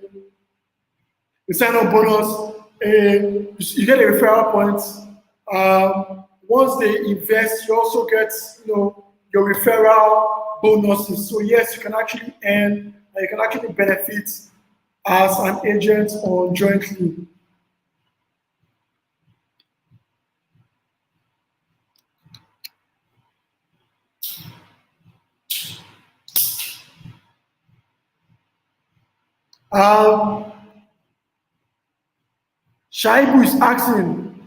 sign up bonus, you get a referral points. Once they invest, you also get your referral bonuses. So yes, you can actually earn, you can actually benefit as an agent on Jointly. Shaibu is asking,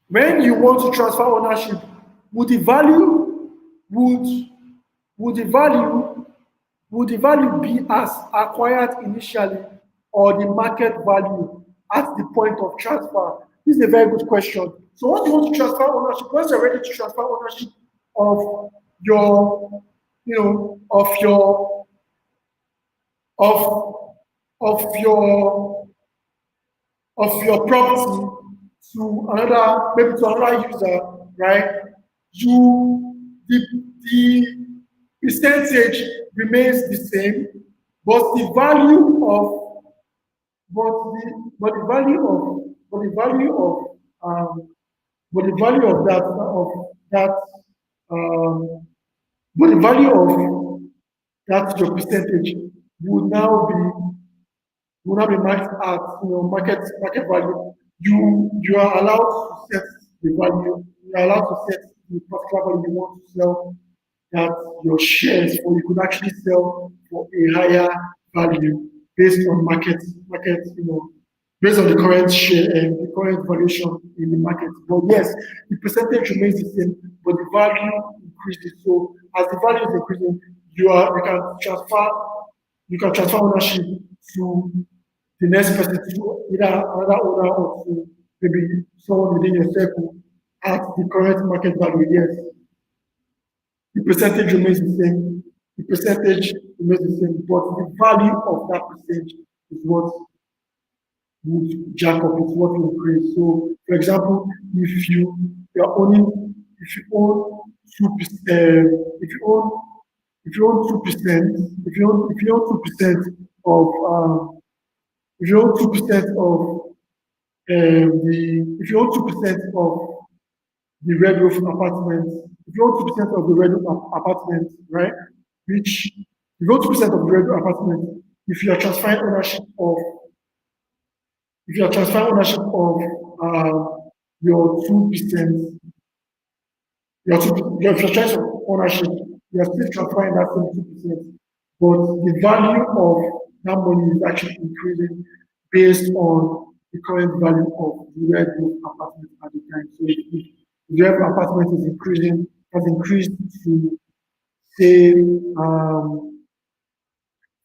when you want to transfer ownership, would the value would would the value would the value be as acquired initially or the market value at the point of transfer? This is a very good question. So once you want to transfer ownership, once you're ready to transfer ownership of your, of of of your property to another, maybe to another user, right? You the percentage remains the same, but the value of but the value of but the value of but the value of that um, but the value of that your percentage would now be marked at market value. You are allowed to set the value. You are allowed to set the particular value you want to sell that your shares for. You could actually sell for a higher value based on market, based on the current share and the current valuation in the market. But yes, the percentage remains the same, but the value increase it. So as the value is increasing, you can transfer ownership to the next person, to either another owner or to maybe someone within your circle at the current market value. Yes, the percentage remains the same. The percentage remains the same, but the value of that percentage is what would jack up, is what will increase. So, for example, you are owning, if you own 2%, if you own 2%, if you own 2% of if you own 2% of the if you own 2% of the red roof apartment, if you own 2% of the red roof apartment, right? Which if you own 2% of the red roof apartment, if you are transferring ownership of if you are transferring ownership of your 2%, your transfer of ownership, you are still transferring that same 2%, but the value of that money is actually increasing based on the current value of the red roof apartment at the time. So if the red roof apartment is increasing, has increased to say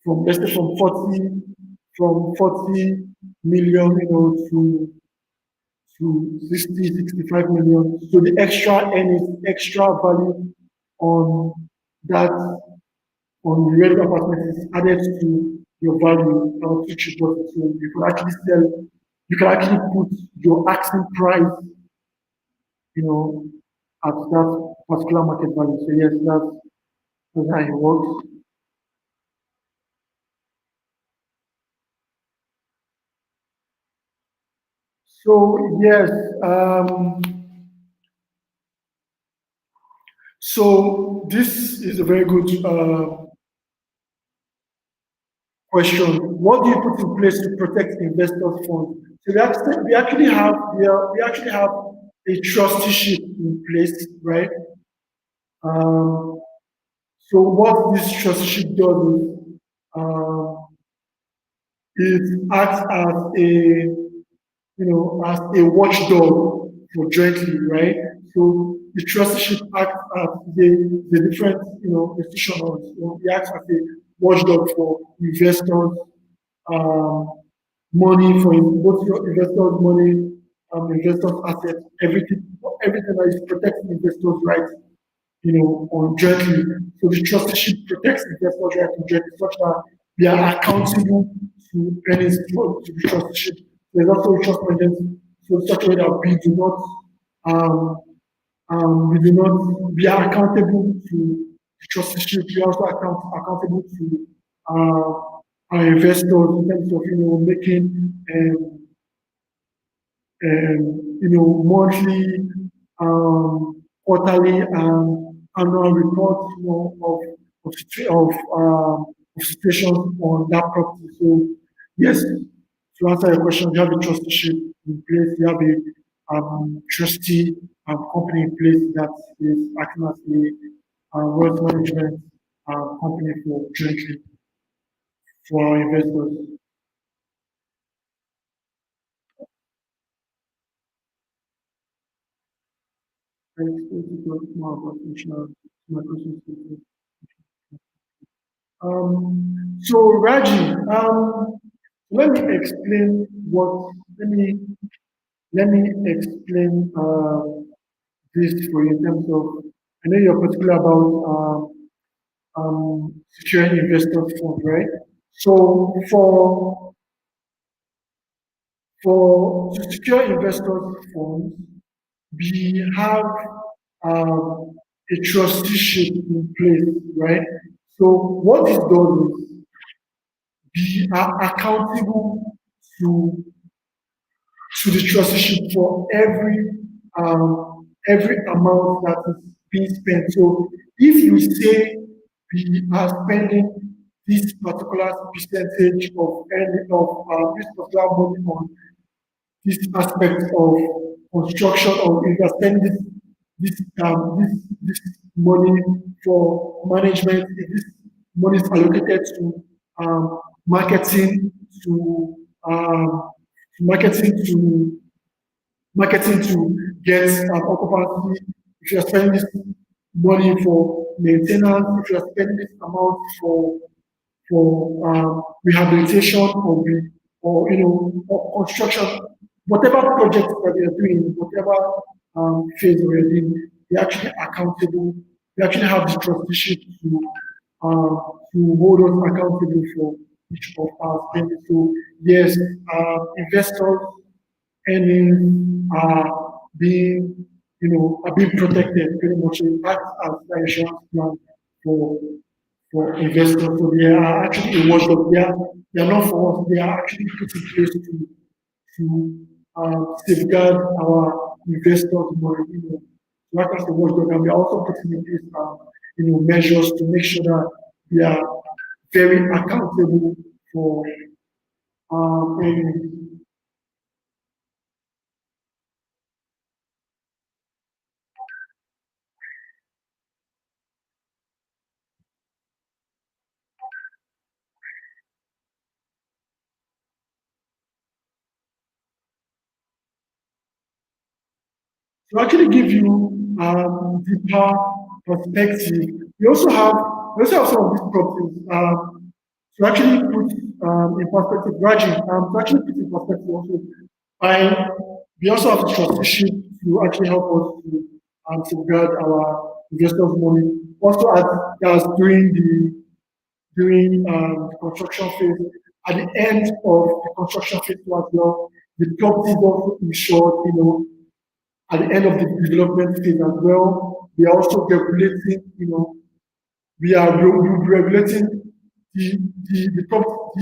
from let's say from 40 million, to 60, 65 million. So the extra earnings, extra value on that, on the rental apartment is added to your value which you bought it. So you can actually sell, you can actually put your asking price, you know, at that particular market value. So yes, that's how it works. So yes, so this is a very good question. What do you put in place to protect investors' funds? So we actually have a trusteeship in place, right? Um, so what this trusteeship does is it acts as as a watchdog for jointly, right? So the trusteeship acts as the different, institutions, it acts as a watchdog for investors, um, money for both your investors' money, investors' assets, everything that is protecting investors' rights, on jointly. So the trusteeship protects investors' rights on jointly such that they are accountable to earnings to the trusteeship. There's also a trust management, so such a way that um, we do not, we are accountable to the trusteeship. We also accountable to our investors in terms of making monthly, quarterly, and annual reports, of situations on that property. So yes, to answer your question, you have a trusteeship in place. You have a trustee company in place that is acting as a wealth management company for jointly for our investors. Thanks. Thank you for more about my questions. So Raji, let me explain what. Let me explain this for you in terms of. I know you're particular about securing investors fund, right? So for to secure investors funds, we have a trusteeship in place, right? So what this does is we are accountable to the trusteeship for every amount that is being spent. So if you say we are spending this particular percentage of any of this particular money on this aspect of construction, or if you are spending this money for management, if this money is allocated to marketing, to marketing to get occupancy, if you are spending this money for maintenance, if you are spending this amount for rehabilitation or or construction, whatever project that they are doing, whatever phase we are in, they actually accountable. They actually have the trusteeship to hold us accountable for each of our spending. So yes, investors earnings are being, are being protected pretty much. That as the insurance plan for investors. So they are actually a watchdog. They are not for us. They are actually put in place to safeguard our investors' money. So that as a watchdog, and we are also putting in place, measures to make sure that we are very accountable for earnings. To actually give you deeper perspective. We also have some of these properties to actually put in perspective, Raji, to actually put in perspective also, by we also have the trusteeship to actually help us to safeguard our investors' money. Also, as during the construction phase, at the end of the construction phase as well, the property is also insured, at the end of the development phase as well. We are also regulating, we regulating the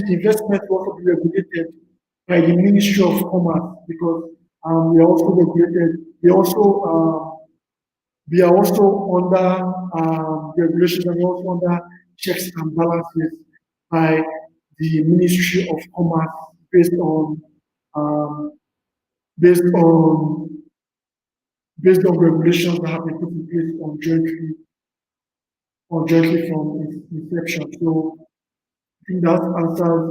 investment will also be regulated by the Ministry of Commerce because we are also regulated. We are also under regulations and also under checks and balances by the Ministry of Commerce based on um, based on based on regulations that have been put in place jointly from its inception. So I think that answers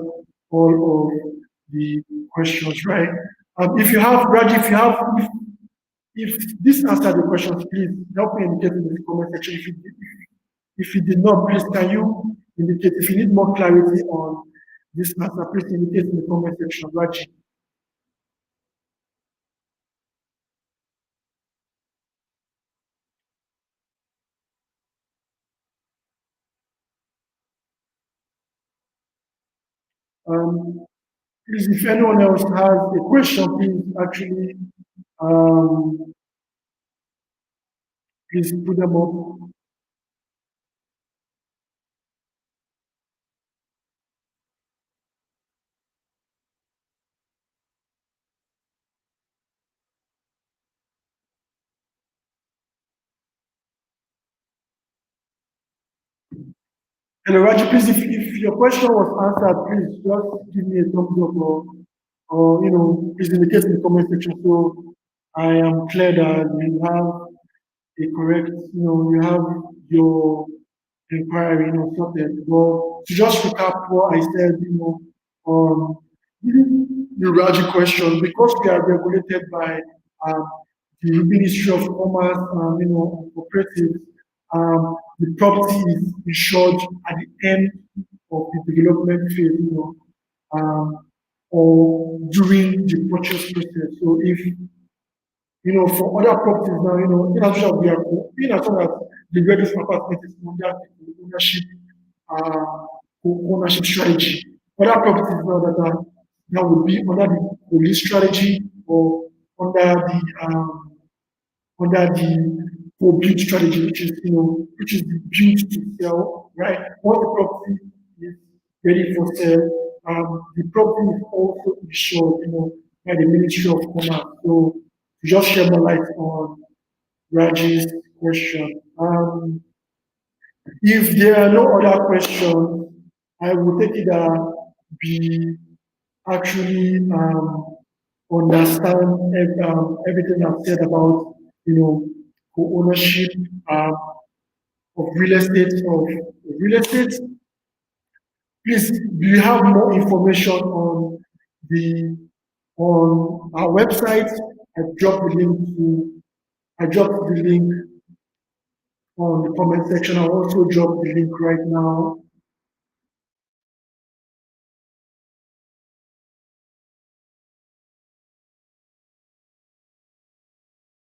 all of the questions, right? If you have, Raj, if this answered the questions, please help me indicate in the comment section. If you did not, please can you indicate if you need more clarity on this answer, please indicate in the comment section, Raj. Um, Please, if anyone else has a question, please actually um, please put them up. And Raji, please, if your question was answered, please just give me a thumbs up or please indicate in the comment section so I am clear that you have a correct, you have your inquiry, sorted. But to just recap what I said, the Raji question, because we are regulated by um, the Ministry of Commerce, cooperatives, the property is insured at the end of the development phase, or during the purchase process. So if for other properties now, in as much as we are in as much as the various apartment is under ownership, uh, ownership strategy. Other properties now that would be under the police strategy or under the um, under the for build strategy, which is the build to sell, right? Once the property is ready for sale, the property is also insured, by the Ministry of Commerce. So to just shed more light on Raji's question. If there are no other questions, I will take it that we actually understand everything I've said about co-ownership of real estate. Please, do you have more information the on our website? I dropped the link on the comment section. I'll also drop the link right now.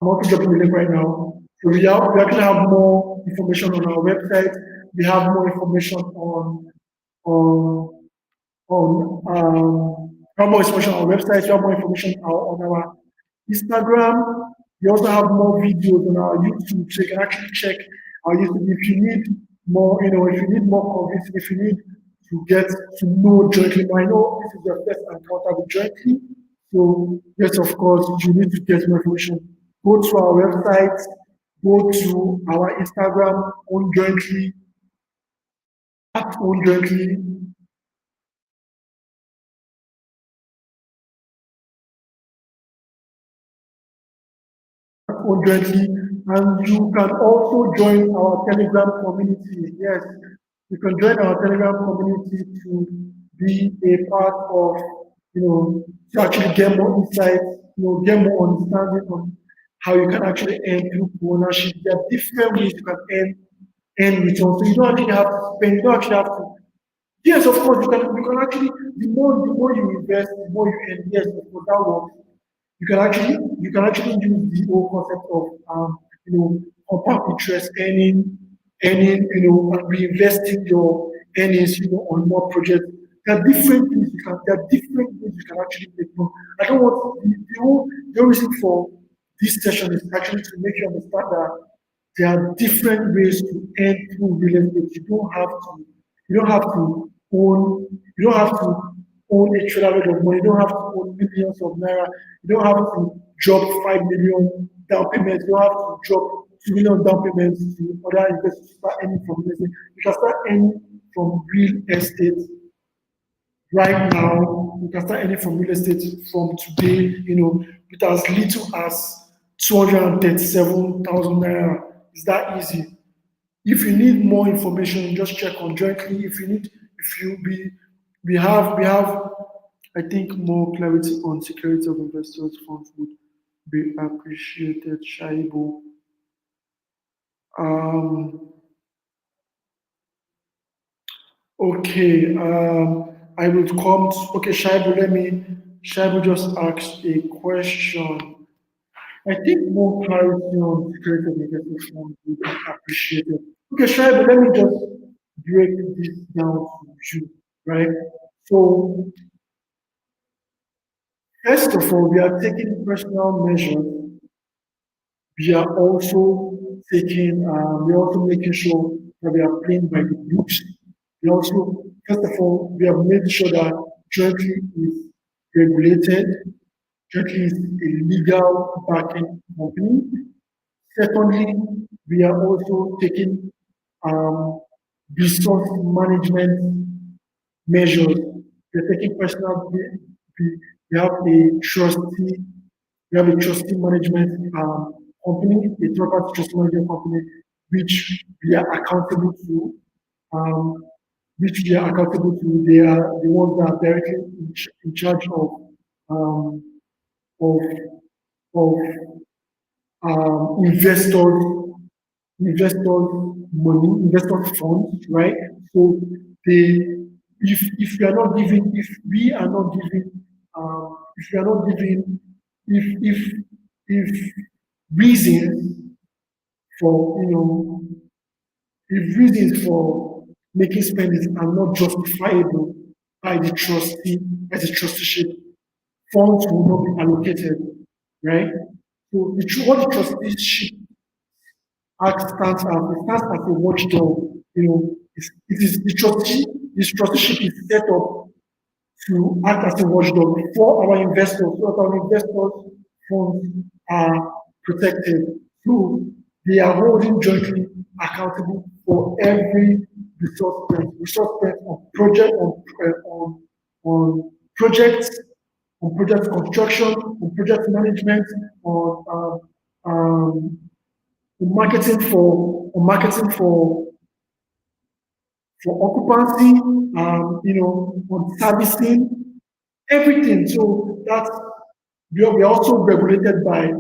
I'm also dropping the link right now. So we actually have more information on our website. We have more information on we have more information on our website. We have more information on our Instagram. We also have more videos on our YouTube, so you can actually check our YouTube if you need more. If you need more convincing, if you need to get to know jointly. I know this is your first encounter with jointly, so yes, of course, you need to get more information. Go to our website, go to our Instagram, own jointly, at own jointly, urgently, and you can also join our Telegram community. Yes, you can join our Telegram community to be a part of, to actually get more insights, get more understanding on how you can actually earn through ownership. There are different ways you can earn returns. So you don't actually have to spend, you don't actually have to. Yes, of course, you can actually the more you invest, the more you earn. Yes, of course, that works. You can actually use the whole concept of compound interest earning and reinvesting your earnings on more projects. There are different ways you can actually make money. I don't want the whole reason for this session is actually to make you understand that there are different ways to earn through real estate. You don't have to own a trailer load of money. You don't have to own millions of naira. You don't have to drop 5 million down payments. You don't have to drop 2 million down payments to other investors to start earning from real estate. You can start earning from real estate right now. You can start earning from real estate from today, with as little as 237,000 naira. It's that easy. If you need more information, just check on jointly. If you be, we have, I think more clarity on security of investors funds would be appreciated. Shaibu. Um, okay. I would come. Okay, Shaibu. Shaibu just asked a question. I think more clarity on security of investors funds would be appreciated. Okay, Shaibu, let me just break this down to you, right? So, first of all, we are taking personal measures. We are also we're also making sure that we are playing by the rules. We also, first of all, we have made sure that jointly is regulated, jointly is a legal backing company. Secondly, we are also taking um, resource management measures. We're taking personal, we have a trustee, we have a trustee management company, a third-party trustee management company, which we are accountable to, um, They are the ones that are directly in charge um, of of investors, investors money, investor funds, right? So they, if we are not giving, if we are not giving, if we are not giving, if reasons for if reasons for making spendings are not justifiable by the trustee, by the trusteeship, funds will not be allocated, right? So what the trusteeship act stands as a watchdog. It is the trustee, this trusteeship is set up to act as a watchdog for our investors, so that our investors' funds are protected. So they are holding jointly accountable for every resource spent on on projects, on project construction, on project management, um, on marketing for occupancy, on servicing, everything. So that's we are also regulated by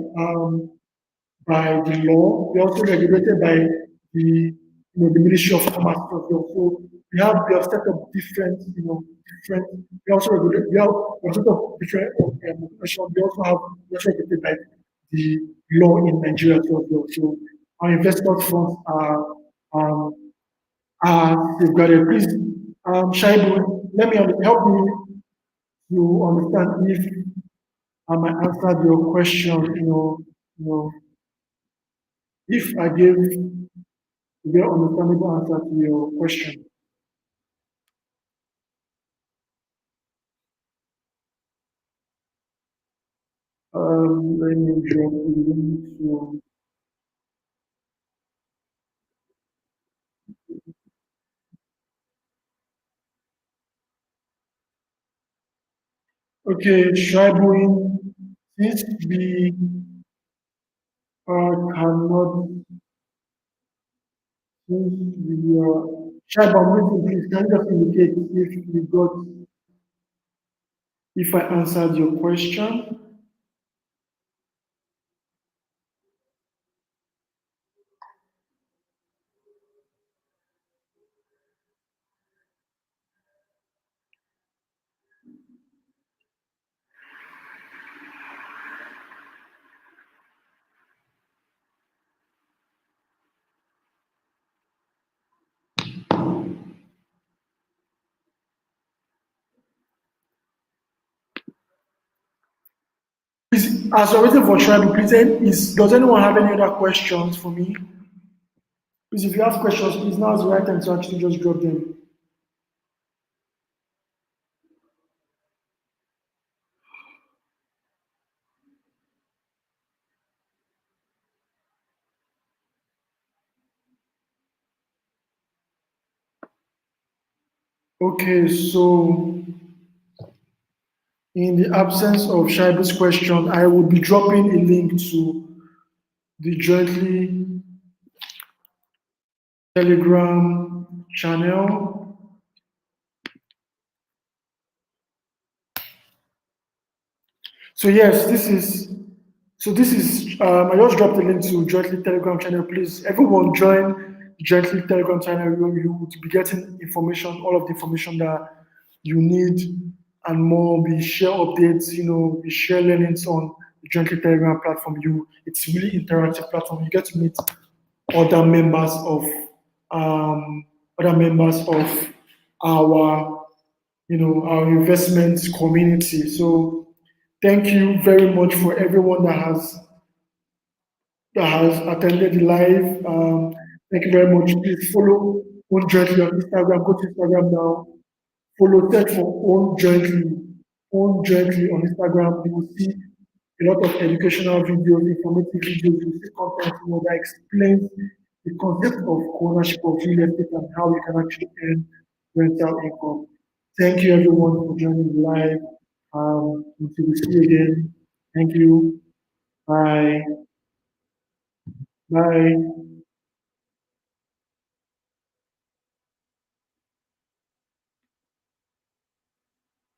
the law. We're also regulated by the Ministry of Commerce as well. So we have set up different, different. We also regulate. We have set up different regulation. We also have we also regulate like the law in Nigeria as well. So our investors funds are safeguarded. Please, Shaibu, let me help me to understand if I might answer your question. If I gave a very understandable answer to your question. Let me drop the link to. Okay, Shaibuin, since we cannot, since we are, Shaibu, I'm waiting, please, can you just indicate if you got, if I answered your question? Please, as you're waiting for Shaibu, please, does anyone have any other questions for me? Please, if you have questions, please, now is the right time to actually just drop them. Okay, so in the absence of Shaibu's question, I will be dropping a link to the jointly Telegram channel. So yes, I just dropped the link to jointly Telegram channel. Please, everyone join the jointly Telegram channel. You will be getting information, all of the information that you need and more. We share updates, we share learnings on the jointly Telegram platform. It's really interactive platform. You get to meet other members of um, other members of our our investment community. So thank you very much for everyone that has attended the live. Thank you very much. Please follow Own Jointly on Instagram. Go to Instagram now. Follow search for Own Jointly on Instagram. You will see a lot of educational videos, informative videos. You will see content that explains the concept of ownership of real estate and how you can actually earn rental income. Thank you everyone for joining the live. Until we see you again. Thank you. Bye. Bye.